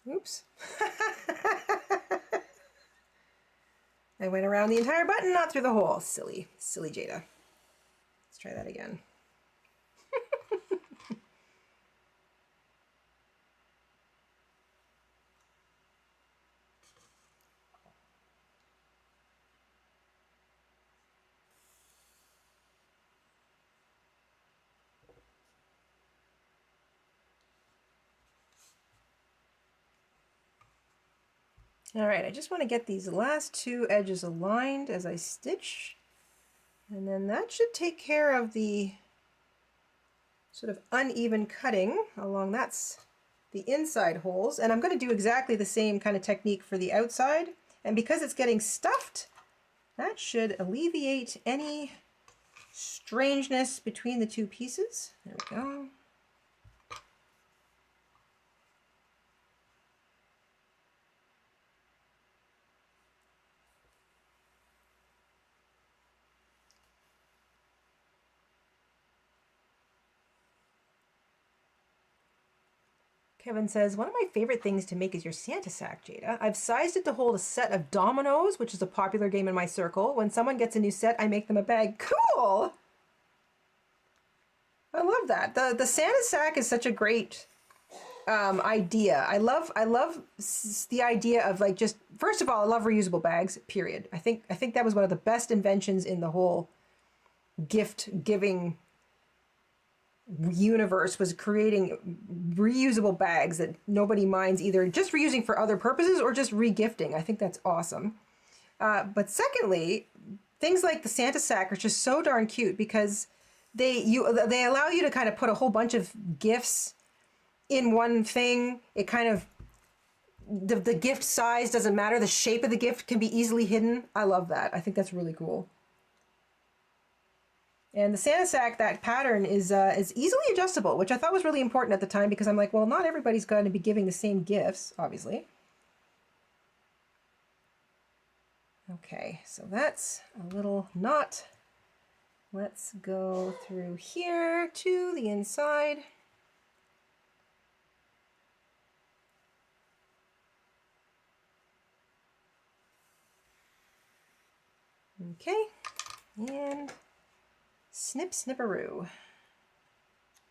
Oops. I went around the entire button, not through the hole. Silly, silly Jada. Let's try that again. All right, I just want to get these last two edges aligned as I stitch, and then that should take care of the sort of uneven cutting along that's the inside holes. And I'm going to do exactly the same kind of technique for the outside, and because it's getting stuffed, that should alleviate any strangeness between the two pieces. There we go. Kevin says, one of my favorite things to make is your Santa sack, Jada. I've sized it to hold a set of dominoes, which is a popular game in my circle. When someone gets a new set, I make them a bag. Cool! I love that. The Santa sack is such a great idea. I love the idea of like just, first of all, I love reusable bags, period. I think that was one of the best inventions in the whole gift giving universe, was creating reusable bags that nobody minds either just reusing for other purposes or just regifting. I think that's awesome. But secondly, things like the Santa sack are just so darn cute because they allow you to kind of put a whole bunch of gifts in one thing. It kind of, the gift size doesn't matter. The shape of the gift can be easily hidden. I love that. I think that's really cool. And the Santa sack, that pattern is easily adjustable, which I thought was really important at the time because I'm like, well, not everybody's going to be giving the same gifts, obviously. Okay, so that's a little knot. Let's go through here to the inside. Okay, and snip, snipperoo.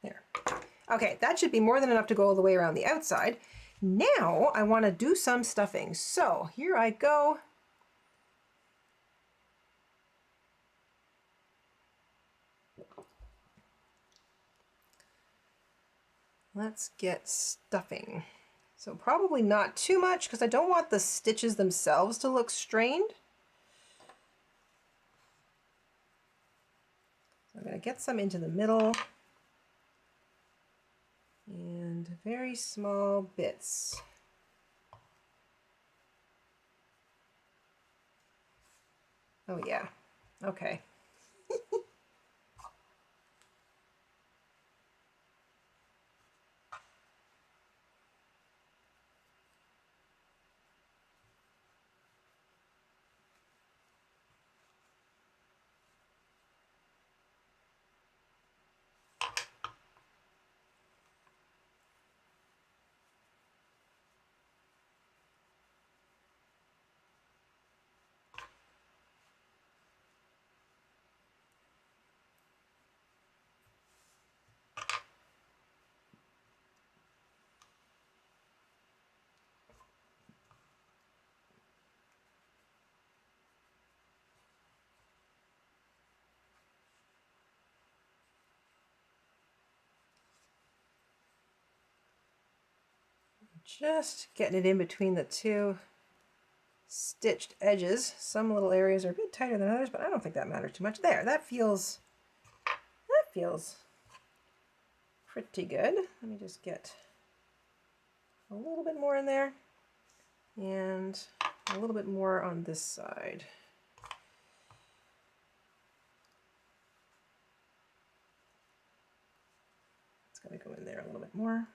There. Okay, that should be more than enough to go all the way around the outside. Now I want to do some stuffing. So here I go. Let's get stuffing. So probably not too much because I don't want the stitches themselves to look strained. So I'm going to get some into the middle and very small bits. Oh yeah, okay. just getting it in between the two stitched edges. Some little areas are a bit tighter than others, but I don't think that matters too much. There, that feels pretty good. Let me just get a little bit more in there and a little bit more on this side. It's going to go in there a little bit more.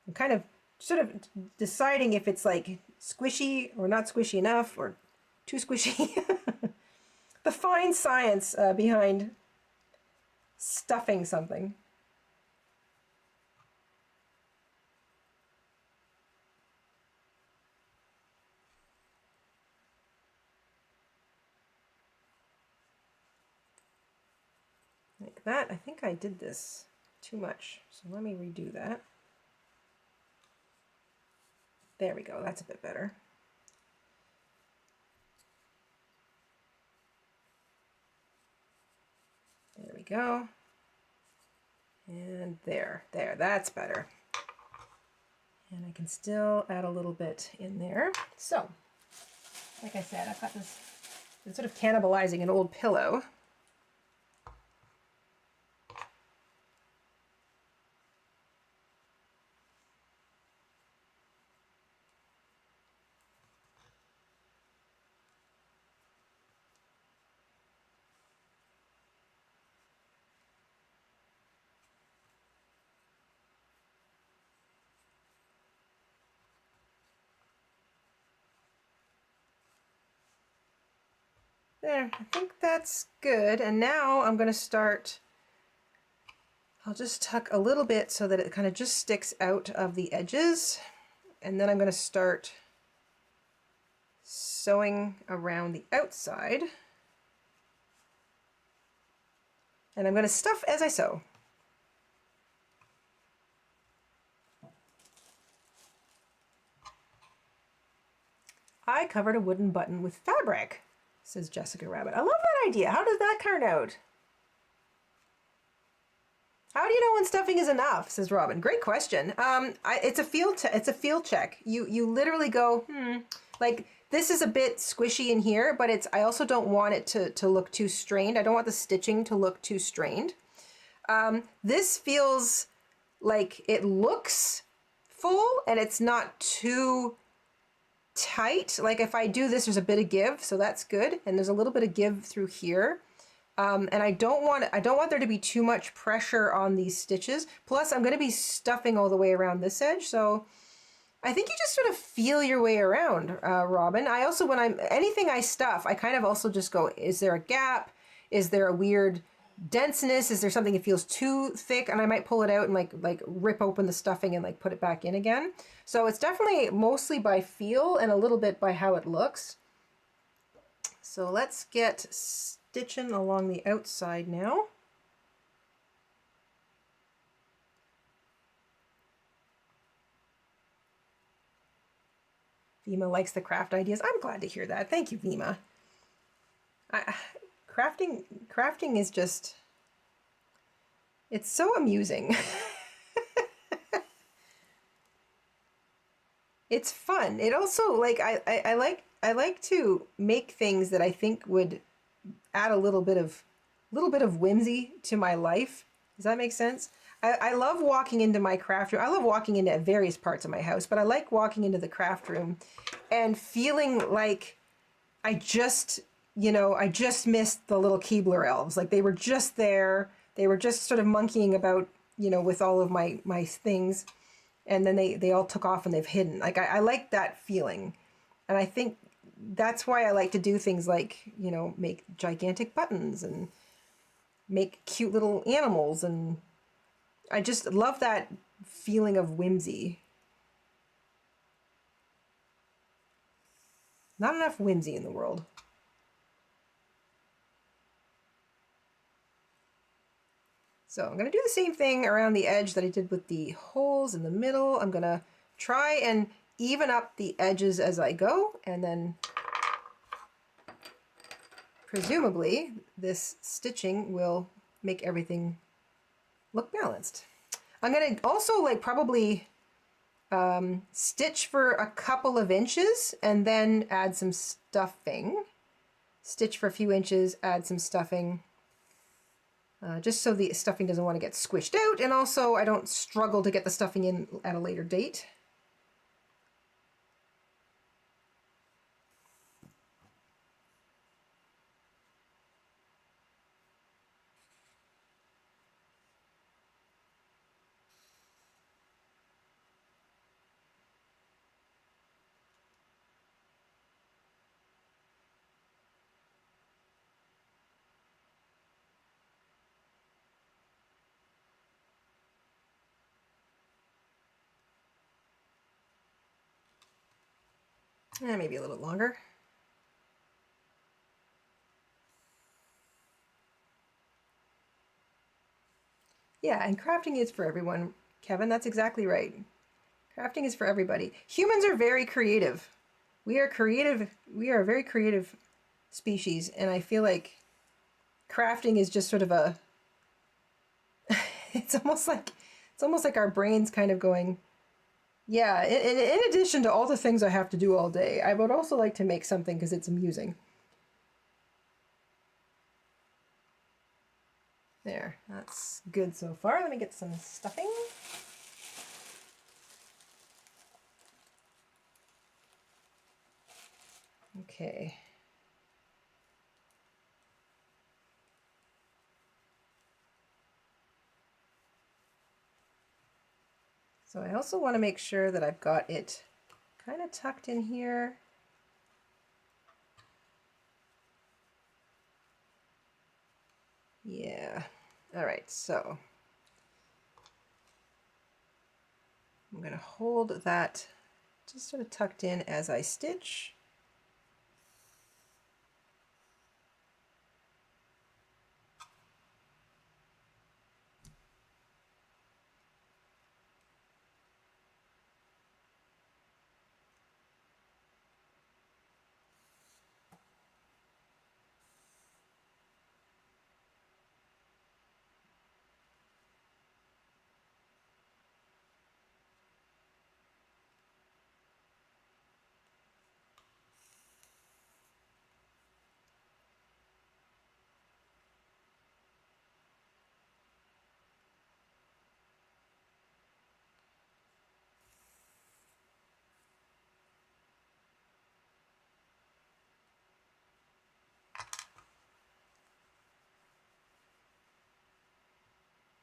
I'm kind of sort of deciding if it's like squishy or not squishy enough or too squishy. The fine science behind stuffing something. Like that. I think I did this too much, so let me redo that. There we go, that's a bit better. There we go. And there, that's better. And I can still add a little bit in there. So, like I said, I've got this, it's sort of cannibalizing an old pillow. There, I think that's good. And now I'm going to start, I'll just tuck a little bit so that it kind of just sticks out of the edges. And then I'm going to start sewing around the outside. And I'm going to stuff as I sew. I covered a wooden button with fabric, says Jessica Rabbit. I love that idea. How does that turn out? How do you know when stuffing is enough, says Robin. Great question. It's a field check. You literally go, like this is a bit squishy in here, but I also don't want it to look too strained. I don't want the stitching to look too strained. This feels like it looks full and it's not too tight. Like if I do this, there's a bit of give, so that's good. And there's a little bit of give through here. And I don't want there to be too much pressure on these stitches. Plus I'm going to be stuffing all the way around this edge. So I think you just sort of feel your way around, Robin. I also, anything I stuff, I kind of also just go, is there a gap? Is there a weird denseness? Is there something that feels too thick? And I might pull it out and like rip open the stuffing and like put it back in again. So it's definitely mostly by feel and a little bit by how it looks. So let's get stitching along the outside now. Vima likes the craft ideas. I'm glad to hear that. Thank you, Vima. Crafting is just, it's so amusing. It's fun. It also, like, I like to make things that I think would add a little bit of whimsy to my life. Does that make sense? I love walking into my craft room. I love walking into various parts of my house, but I like walking into the craft room and feeling like I just missed the little Keebler elves. Like they were just there. They were just sort of monkeying about, with all of my things. And then they all took off and they've hidden. Like I like that feeling. And I think that's why I like to do things like, make gigantic buttons and make cute little animals. And I just love that feeling of whimsy. Not enough whimsy in the world. So I'm going to do the same thing around the edge that I did with the holes in the middle. I'm going to try and even up the edges as I go, and then presumably this stitching will make everything look balanced. I'm gonna also like probably stitch for a couple of inches and then add some stuffing. Stitch for a few inches, add some stuffing, just so the stuffing doesn't want to get squished out, and also I don't struggle to get the stuffing in at a later date. Maybe a little bit longer. Yeah, and crafting is for everyone, Kevin. That's exactly right. Crafting is for everybody. Humans are very creative. We are creative. We are a very creative species, and I feel like crafting is just sort of a it's almost like our brains kind of going, yeah, in addition to all the things I have to do all day, I would also like to make something because it's amusing. There, that's good so far. Let me get some stuffing. Okay. So I also want to make sure that I've got it kind of tucked in here. Yeah. All right, so I'm going to hold that just sort of tucked in as I stitch.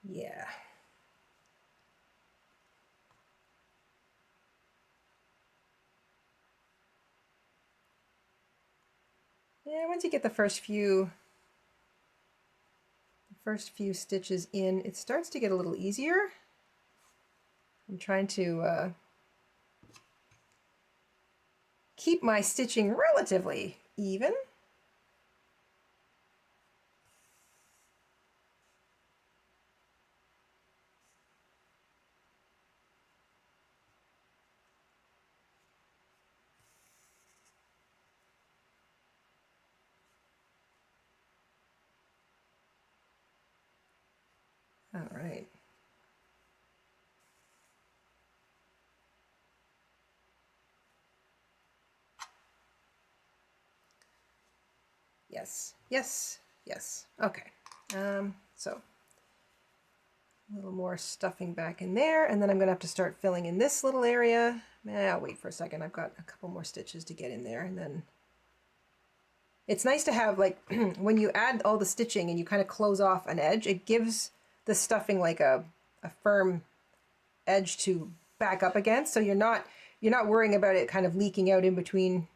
Yeah. Yeah, once you get the first few stitches in, it starts to get a little easier. I'm trying to keep my stitching relatively even. All right. Yes, yes, yes. Okay. So a little more stuffing back in there, and then I'm gonna have to start filling in this little area. I'll wait for a second. I've got a couple more stitches to get in there, and then it's nice to have, like, when you add all the stitching and you kind of close off an edge, it gives the stuffing like a firm edge to back up against, so you're not worrying about it kind of leaking out in between.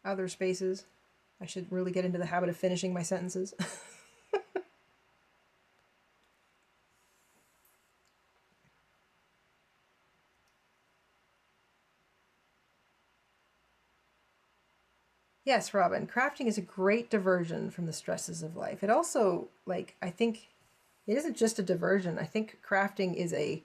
Other spaces. I should really get into the habit of finishing my sentences. Yes, Robin, crafting is a great diversion from the stresses of life. It also, like, I think it isn't just a diversion. I think crafting is it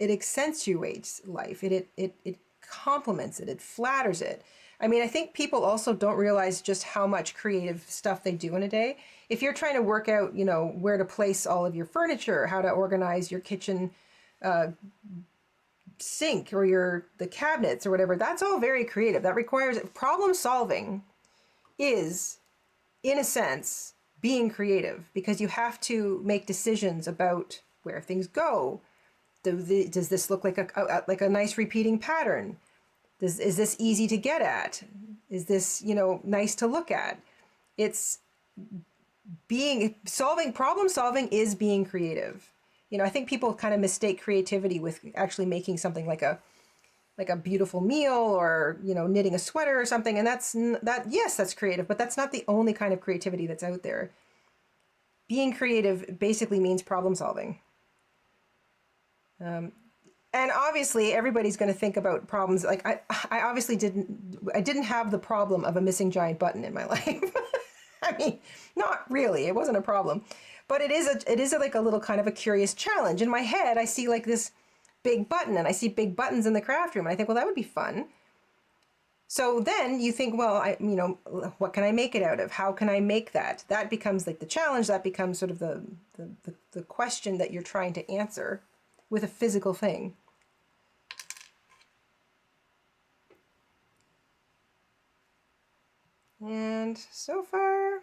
accentuates life. It complements it. It flatters it. I mean, I think people also don't realize just how much creative stuff they do in a day. If you're trying to work out, you know, where to place all of your furniture, how to organize your kitchen sink or the cabinets or whatever, that's all very creative. That requires problem solving is, in a sense, being creative, because you have to make decisions about where things go. Does this look like a nice repeating pattern? Is this easy to get at? Is this, you know, nice to look at? It's problem solving is being creative. You know, I think people kind of mistake creativity with actually making something like a beautiful meal, or, you know, knitting a sweater or something. And yes, that's creative, but that's not the only kind of creativity that's out there. Being creative basically means problem solving. And obviously everybody's going to think about problems. Like I obviously didn't have the problem of a missing giant button in my life. I mean, not really, it wasn't a problem, but it is like a little kind of a curious challenge. In my head, I see like this big button, and I see big buttons in the craft room, and I think, well, that would be fun. So then you think, well, you know, what can I make it out of? How can I make that? That becomes like the challenge. That becomes sort of the question that you're trying to answer with a physical thing. And so far,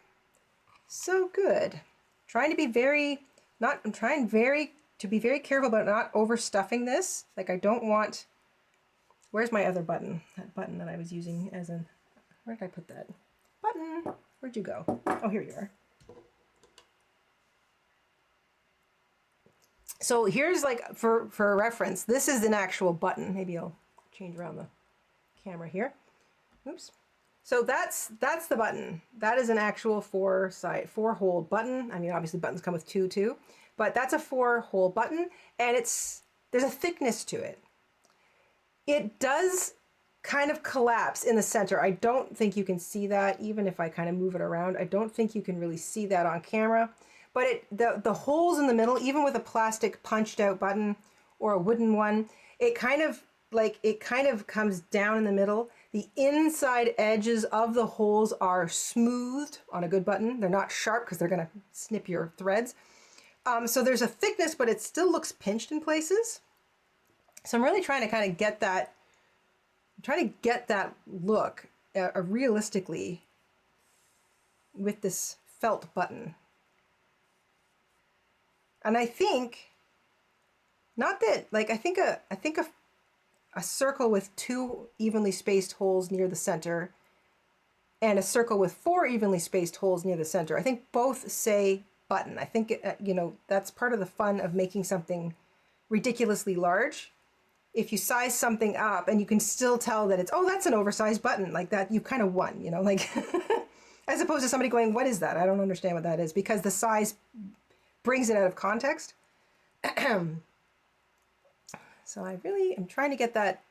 so good. Trying to be very careful about not overstuffing this. Like, I don't want, where's my other button? That button that I was using as an, where did I put that? Button, where'd you go? Oh, here you are. So here's, like, for a reference, this is an actual button. Maybe I'll change around the camera here. Oops. So that's the button. That is an actual four-hole button. I mean, obviously buttons come with two too, but that's a 4-hole button, and there's a thickness to it. It does kind of collapse in the center. I don't think you can see that, even if I kind of move it around. I don't think you can really see that on camera, but the holes in the middle, even with a plastic punched out button or a wooden one, it kind of comes down in the middle. The inside edges of the holes are smoothed on a good button. They're not sharp because they're going to snip your threads. So there's a thickness, but it still looks pinched in places. So I'm really trying to kind of get that, look realistically with this felt button. And I think, not that, like, I think a circle with 2 evenly spaced holes near the center and a circle with 4 evenly spaced holes near the center, I think both say button. I think, you know, that's part of the fun of making something ridiculously large. If you size something up and you can still tell that it's, oh, that's an oversized button, like that, you kind of won, you know, like, as opposed to somebody going, what is that? I don't understand what that is, because the size brings it out of context. So I really am trying to get that,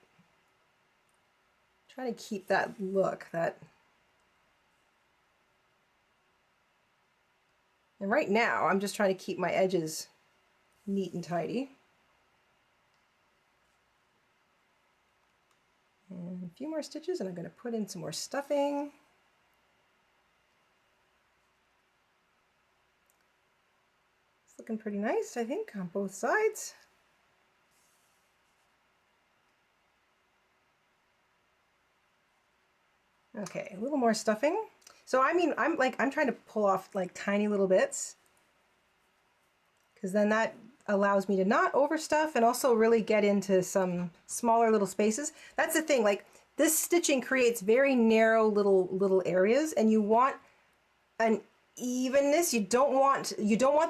trying to keep that look, and right now I'm just trying to keep my edges neat and tidy. And a few more stitches, and I'm going to put in some more stuffing. It's looking pretty nice, I think, on both sides. Okay, a little more stuffing. So I mean, I'm trying to pull off like tiny little bits, because then that allows me to not overstuff and also really get into some smaller little spaces. That's the thing, like, this stitching creates very narrow little areas, and you want an evenness. You don't want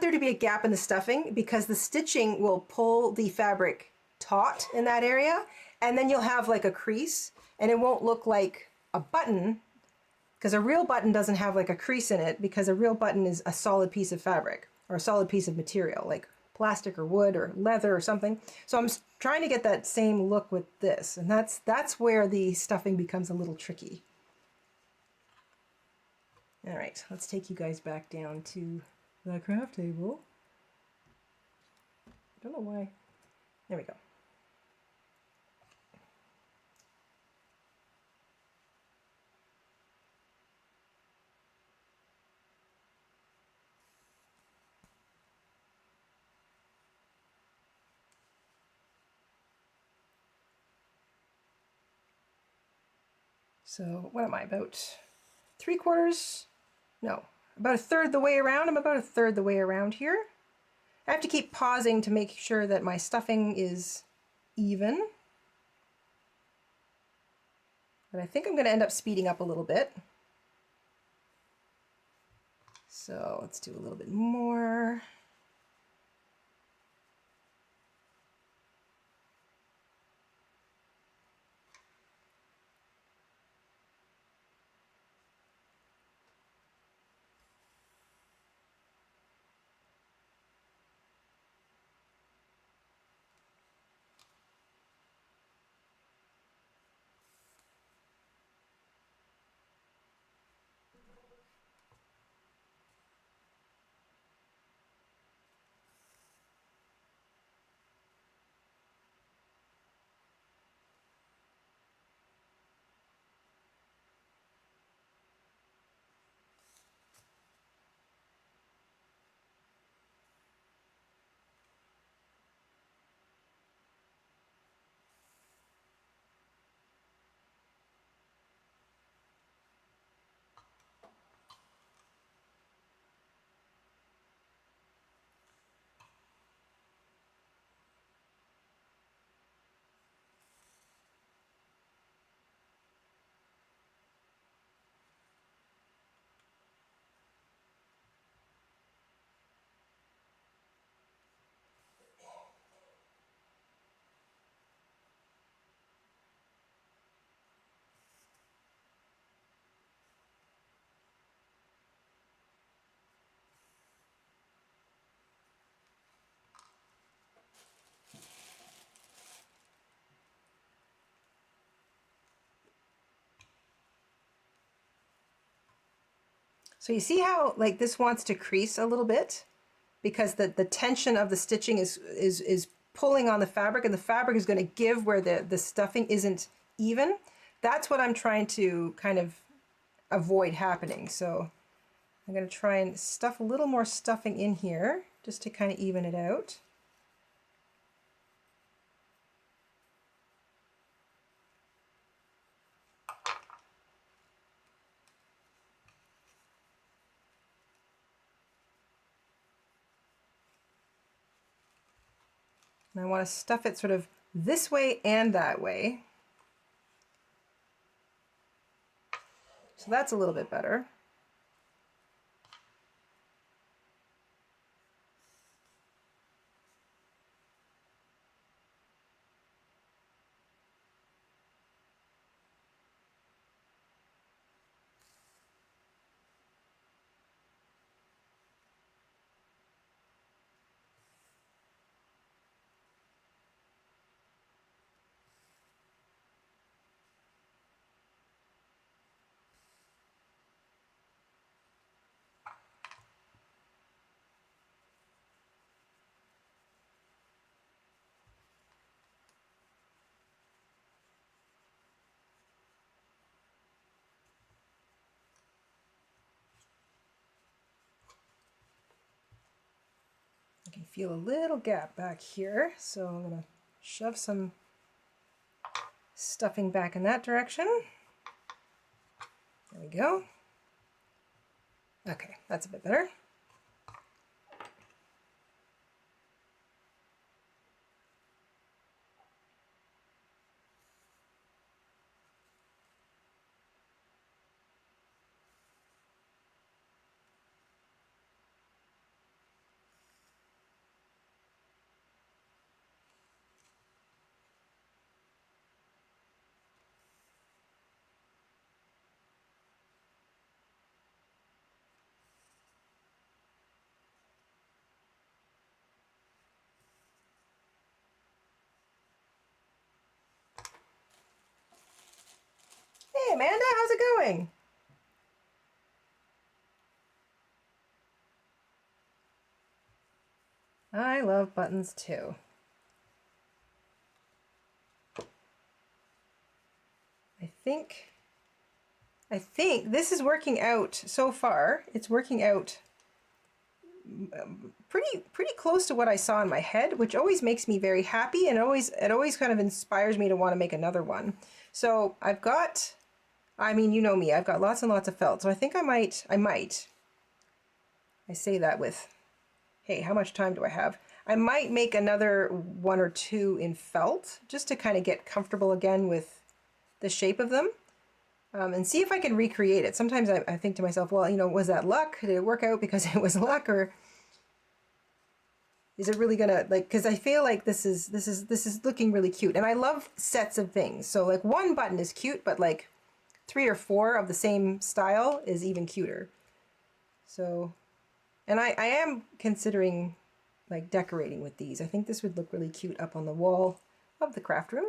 there to be a gap in the stuffing, because the stitching will pull the fabric taut in that area, and then you'll have like a crease, and it won't look like a button, because a real button doesn't have like a crease in it, because a real button is a solid piece of fabric or a solid piece of material like plastic or wood or leather or something. So I'm trying to get that same look with this, and that's where the stuffing becomes a little tricky. All right, let's take you guys back down to the craft table. I don't know why. There we go. So what am I, about 3/4? No, about a third the way around. I'm about a third the way around here. I have to keep pausing to make sure that my stuffing is even. But I think I'm going to end up speeding up a little bit. So let's do a little bit more. So you see how like this wants to crease a little bit because the tension of the stitching is pulling on the fabric, and the fabric is going to give where the stuffing isn't even. That's what I'm trying to kind of avoid happening. So I'm going to try and stuff a little more stuffing in here just to kind of even it out. And I want to stuff it sort of this way and that way. So that's a little bit better. I can feel a little gap back here, so I'm going to shove some stuffing back in that direction. There we go. Okay, that's a bit better. Hey Amanda, how's it going? I love buttons too. I think this is working out so far. It's working out pretty close to what I saw in my head, which always makes me very happy, and it always kind of inspires me to want to make another one. So I've got I mean, you know me, I've got lots and lots of felt, so I think I might, I say that with, hey, how much time do I have? I might make another 1 or 2 in felt, just to kind of get comfortable again with the shape of them, and see if I can recreate it. Sometimes I think to myself, well, you know, was that luck? Did it work out because it was luck, or is it really gonna, like, because I feel like this is looking really cute, and I love sets of things. So like one button is cute, but like 3 or 4 of the same style is even cuter. So, and I am considering like decorating with these. I think this would look really cute up on the wall of the craft room.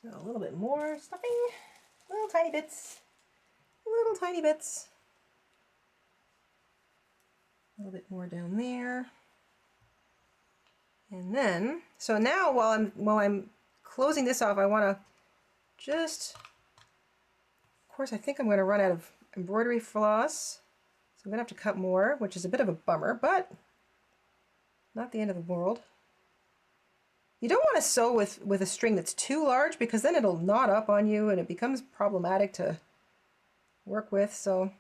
So a little bit more stuffing, little tiny bits, little tiny bits. A little bit more down there. And then, so now while I'm closing this off, I want to just, of course, I think I'm going to run out of embroidery floss. So I'm going to have to cut more, which is a bit of a bummer, but not the end of the world. You don't want to sew with a string that's too large, because then it'll knot up on you and it becomes problematic to work with. So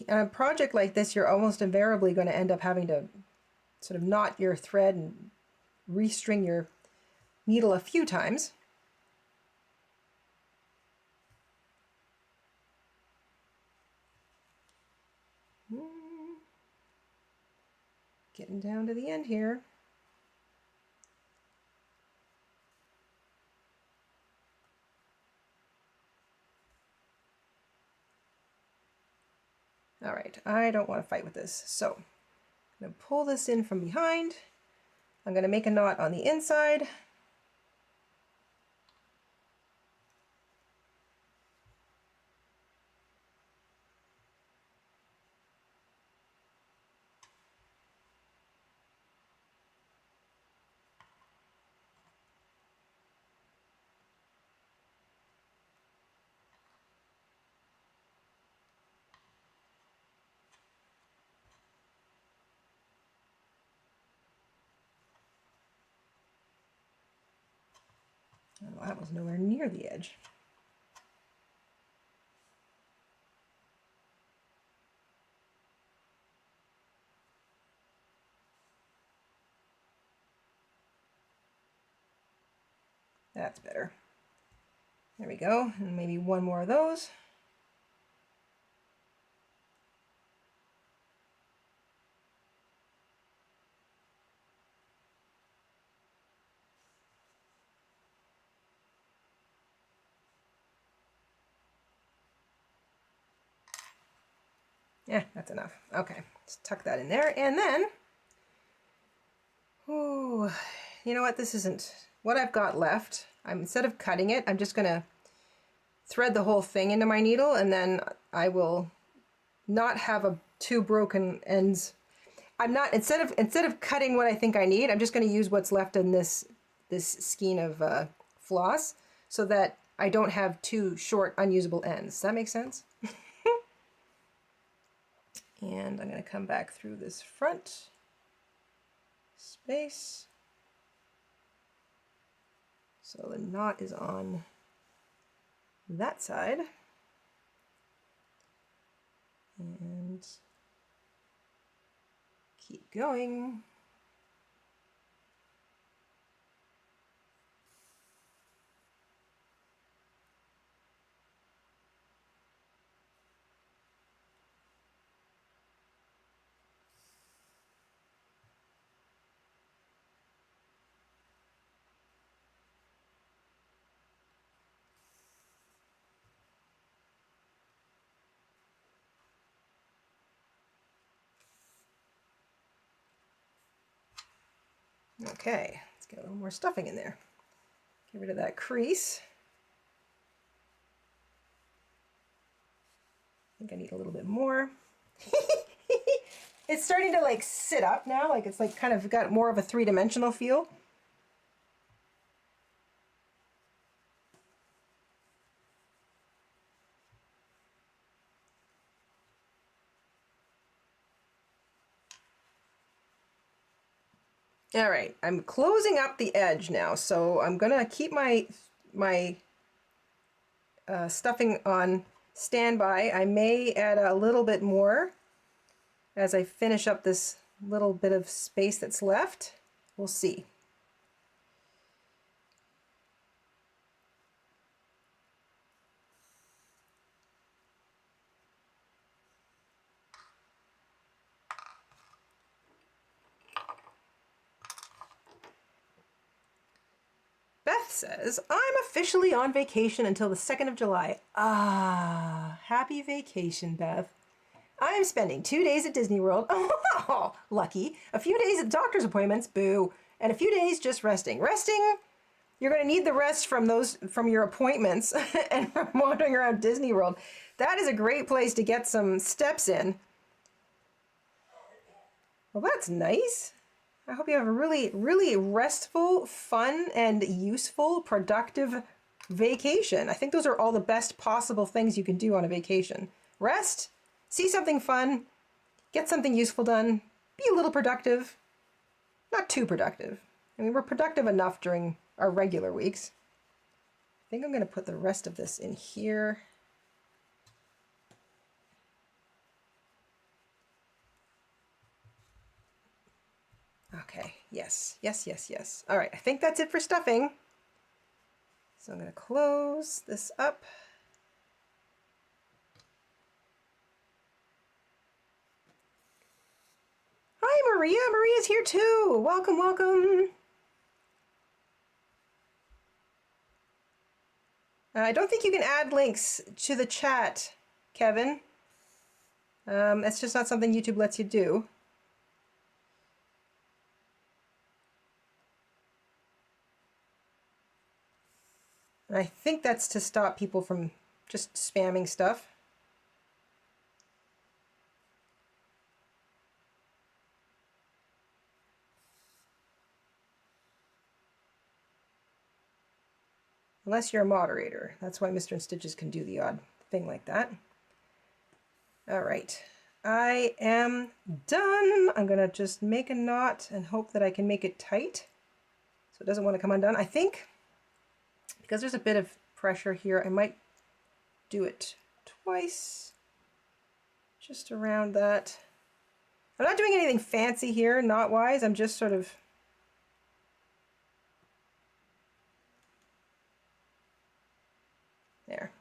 on a project like this, you're almost invariably going to end up having to sort of knot your thread and restring your needle a few times. Getting down to the end here. All right, I don't want to fight with this. So I'm going to pull this in from behind. I'm going to make a knot on the inside. Oh, that was nowhere near the edge. That's better. There we go, and maybe one more of those. Yeah, that's enough. Okay, let's tuck that in there, and then, oh, you know what? This isn't what I've got left. Instead of cutting it, I'm just gonna thread the whole thing into my needle, and then I will not have two broken ends. I'm not, instead of cutting what I think I need, I'm just going to use what's left in this skein of floss, so that I don't have two short unusable ends. Does that make sense? And I'm going to come back through this front space. So the knot is on that side. And keep going. Okay, let's get a little more stuffing in there. Get rid of that crease. I think I need a little bit more. It's starting to like sit up now, like it's like kind of got more of a three-dimensional feel. All right, I'm closing up the edge now, so I'm gonna keep my stuffing on standby. I may add a little bit more as I finish up this little bit of space that's left. We'll see. Beth says, I'm officially on vacation until the 2nd of July. Ah, happy vacation, Beth. I am spending 2 days at Disney World. Oh, lucky. A few days at doctor's appointments, boo. And a few days just resting. Resting, you're going to need the rest from your appointments and from wandering around Disney World. That is a great place to get some steps in. Well, that's nice. I hope you have a really, really restful, fun, and useful, productive vacation. I think those are all the best possible things you can do on a vacation. Rest, see something fun, get something useful done, be a little productive. Not too productive. I mean, we're productive enough during our regular weeks. I think I'm going to put the rest of this in here. Okay, yes, yes, yes, yes. All right, I think that's it for stuffing. So I'm going to close this up. Hi, Maria. Maria's here too. Welcome, welcome. I don't think you can add links to the chat, Kevin. That's just not something YouTube lets you do. And I think that's to stop people from just spamming stuff. Unless you're a moderator. That's why Mr. InStitches can do the odd thing like that. All right, I am done. I'm gonna just make a knot and hope that I can make it tight so it doesn't want to come undone. I think because there's a bit of pressure here, I might do it twice, just around that. I'm not doing anything fancy here, knot-wise. I'm just sort of there.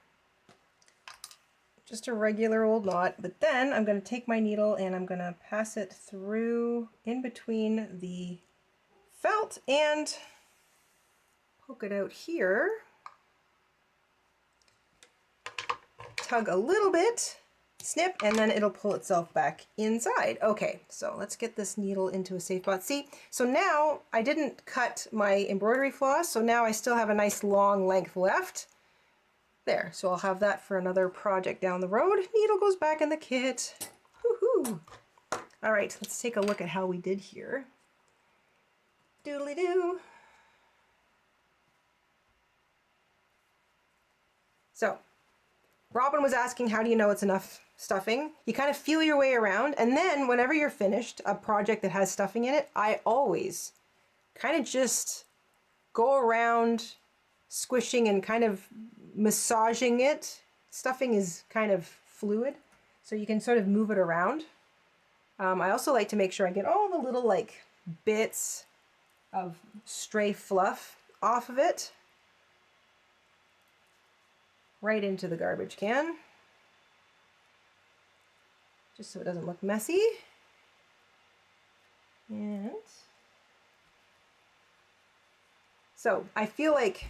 Just a regular old knot, but then I'm going to take my needle and I'm going to pass it through in between the felt and poke it out here. Tug a little bit, snip, and then it'll pull itself back inside. Okay, so let's get this needle into a safe spot. See, so now I didn't cut my embroidery floss, so now I still have a nice long length left. There, so I'll have that for another project down the road. Needle goes back in the kit. Woohoo! All right, let's take a look at how we did here. Doodly-doo. So, Robin was asking, how do you know it's enough stuffing? You kind of feel your way around, and then whenever you're finished a project that has stuffing in it, I always kind of just go around squishing and kind of massaging it. Stuffing is kind of fluid, so you can sort of move it around. I also like to make sure I get all the little like bits of stray fluff off of it. Right into the garbage can, just so it doesn't look messy. And so I feel like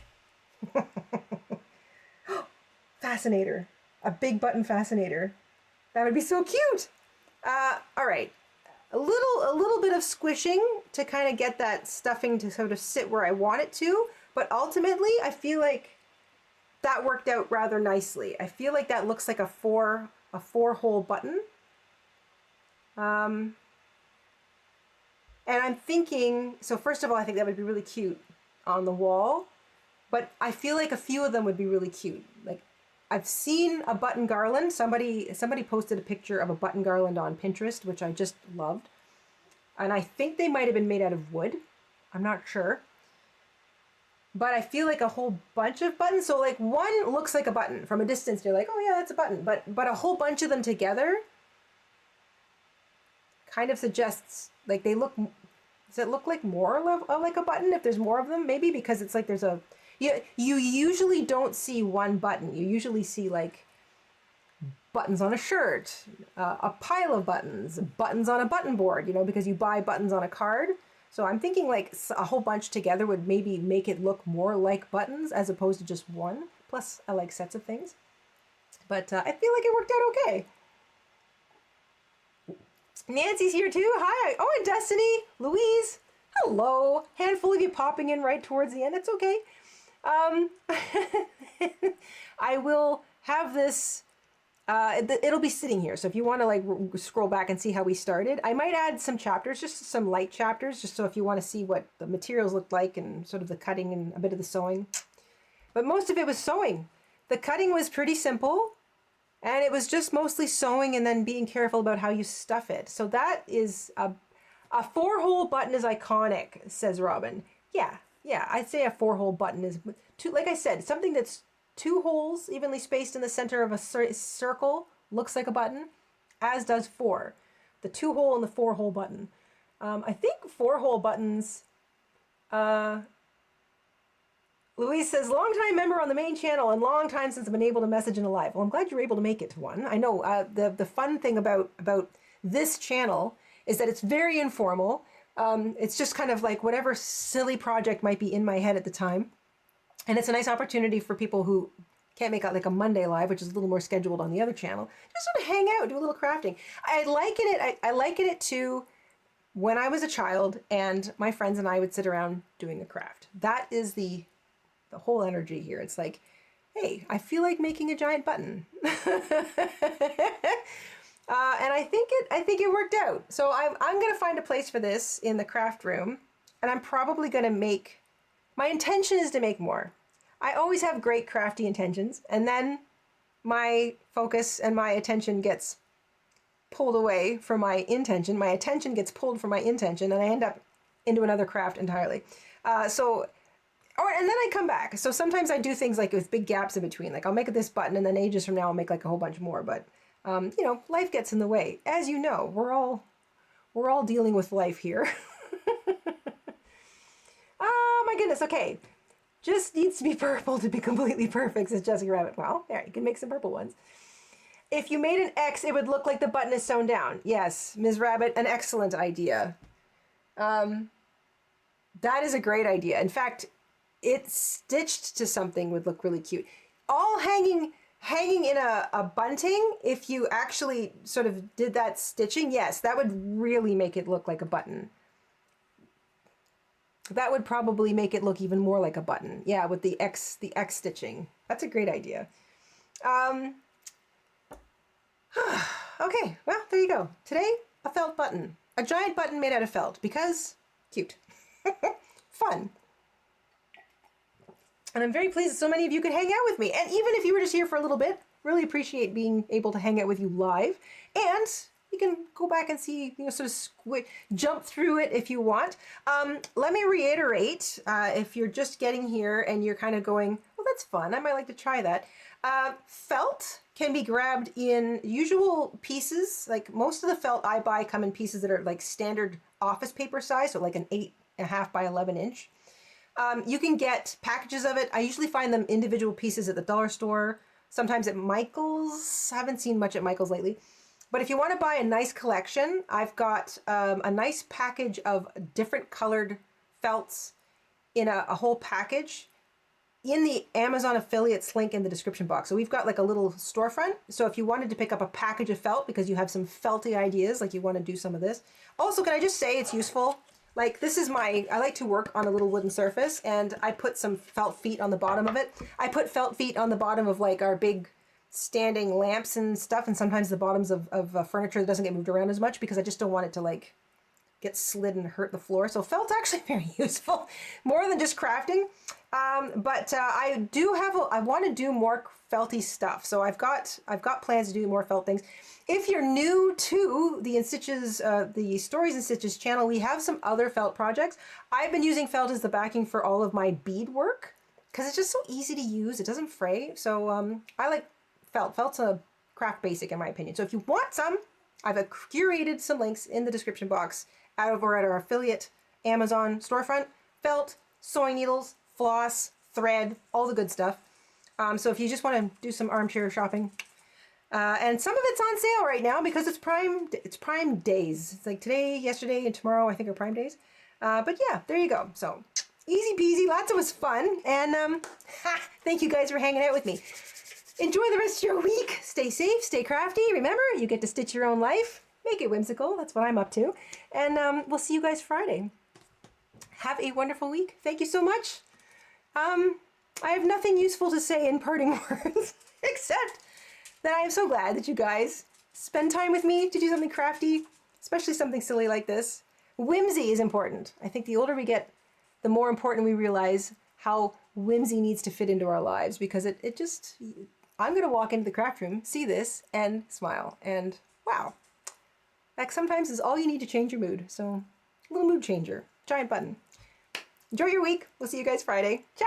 fascinator, a big button fascinator. That would be so cute. All right, a little bit of squishing to kind of get that stuffing to sort of sit where I want it to, But ultimately, I feel like that worked out rather nicely. I feel like that looks like a four-hole button. And I'm thinking, so first of all, I think that would be really cute on the wall, but I feel like a few of them would be really cute. Like, I've seen a button garland. Somebody posted a picture of a button garland on Pinterest, which I just loved. And I think they might have been made out of wood. I'm not sure. But I feel like a whole bunch of buttons. So like one looks like a button from a distance. You're like, oh yeah, that's a button. But a whole bunch of them together kind of suggests like they look. Does it look like more of like a button if there's more of them? Maybe because it's like there's a. You usually don't see one button. You usually see like buttons on a shirt, a pile of buttons, buttons on a button board, you know, because you buy buttons on a card. So I'm thinking like a whole bunch together would maybe make it look more like buttons as opposed to just one. Plus, I like sets of things. But I feel like it worked out okay. Nancy's here too. Hi. Oh, and Destiny, Louise. Hello. Handful of you popping in right towards the end. It's okay. I will have this. It'll be sitting here. So if you want to like scroll back and see how we started, I might add some chapters, just some light chapters, just so if you want to see what the materials looked like and sort of the cutting and a bit of the sewing. But most of it was sewing. The cutting was pretty simple, and it was just mostly sewing and then being careful about how you stuff it. So that is a four-hole button is iconic, says Robin. Yeah, I'd say a four-hole button is two. Like I said, something that's two holes evenly spaced in the center of a circle looks like a button, as does four. The two-hole and the four-hole button. I think four-hole buttons. Louise says, long-time member on the main channel and long time since I've been able to message in a live. Well, I'm glad you're able to make it to one. I know the fun thing about this channel is that it's very informal. It's just kind of like whatever silly project might be in my head at the time. And it's a nice opportunity for people who can't make out like a Monday live, which is a little more scheduled on the other channel, just sort of hang out, do a little crafting. I liken it to when I was a child and my friends and I would sit around doing a craft. That is the whole energy here. It's like, hey, I feel like making a giant button. And I think it worked out. So I'm going to find a place for this in the craft room, and I'm probably going to make. My intention is to make more. I always have great crafty intentions, and then my focus and my attention gets pulled away from my intention. My attention gets pulled from my intention, and I end up into another craft entirely. And then I come back. So sometimes I do things like with big gaps in between. Like I'll make this button, and then ages from now I'll make like a whole bunch more. But you know, life gets in the way. As you know, we're all dealing with life here. Oh my goodness, okay. Just needs to be purple to be completely perfect, says Jessica Rabbit. Well, there, you can make some purple ones. If you made an X, it would look like the button is sewn down. Yes, Ms. Rabbit, an excellent idea. That is a great idea. In fact, it stitched to something would look really cute. All hanging in a bunting, if you actually sort of did that stitching, yes, that would really make it look like a button. That would probably make it look even more like a button. Yeah, with the X stitching. That's a great idea. Okay, well, there you go. Today, a felt button. A giant button made out of felt because cute. Fun. And I'm very pleased that so many of you could hang out with me. And even if you were just here for a little bit, really appreciate being able to hang out with you live. And you can go back and see, you know, sort of jump through it if you want. Let me reiterate, if you're just getting here and you're kind of going, well, that's fun, I might like to try that. Felt can be grabbed in usual pieces. Like most of the felt I buy come in pieces that are like standard office paper size, so like an 8.5 by 11 inch. You can get packages of it. I usually find them individual pieces at the dollar store, sometimes at Michael's. I haven't seen much at Michael's lately. But if you want to buy a nice collection, I've got a nice package of different colored felts in a whole package in the Amazon affiliates link in the description box. So we've got like a little storefront. So if you wanted to pick up a package of felt because you have some felty ideas, like you want to do some of this. Also, can I just say it's useful? Like this is my, I like to work on a little wooden surface, and I put some felt feet on the bottom of it. I put felt feet on the bottom of like our big standing lamps and stuff, and sometimes the bottoms of furniture that doesn't get moved around as much because I just don't want it to like get slid and hurt the floor. So felt's actually very useful, more than just crafting. But I do have, I want to do more felty stuff. So I've got plans to do more felt things. If you're new to the InStitches, the Stories in Stitches channel, we have some other felt projects. I've been using felt as the backing for all of my bead work because it's just so easy to use. It doesn't fray. So I like felt. Felt's a craft basic in my opinion. So if you want some, I've curated some links in the description box over at our affiliate Amazon storefront. Felt, sewing needles, floss, thread, all the good stuff. So if you just want to do some armchair shopping, and some of it's on sale right now because it's prime days. It's like today, yesterday, and tomorrow I think are prime days. But yeah, there you go. So easy peasy, lots of was fun, and thank you guys for hanging out with me. Enjoy the rest of your week. Stay safe, stay crafty. Remember, you get to stitch your own life. Make it whimsical. That's what I'm up to. And we'll see you guys Friday. Have a wonderful week. Thank you so much. I have nothing useful to say in parting words, except that I am so glad that you guys spend time with me to do something crafty, especially something silly like this. Whimsy is important. I think the older we get, the more important we realize how whimsy needs to fit into our lives, because it just, I'm going to walk into the craft room, see this, and smile. And wow. That sometimes is all you need to change your mood. So, a little mood changer. Giant button. Enjoy your week. We'll see you guys Friday. Ciao!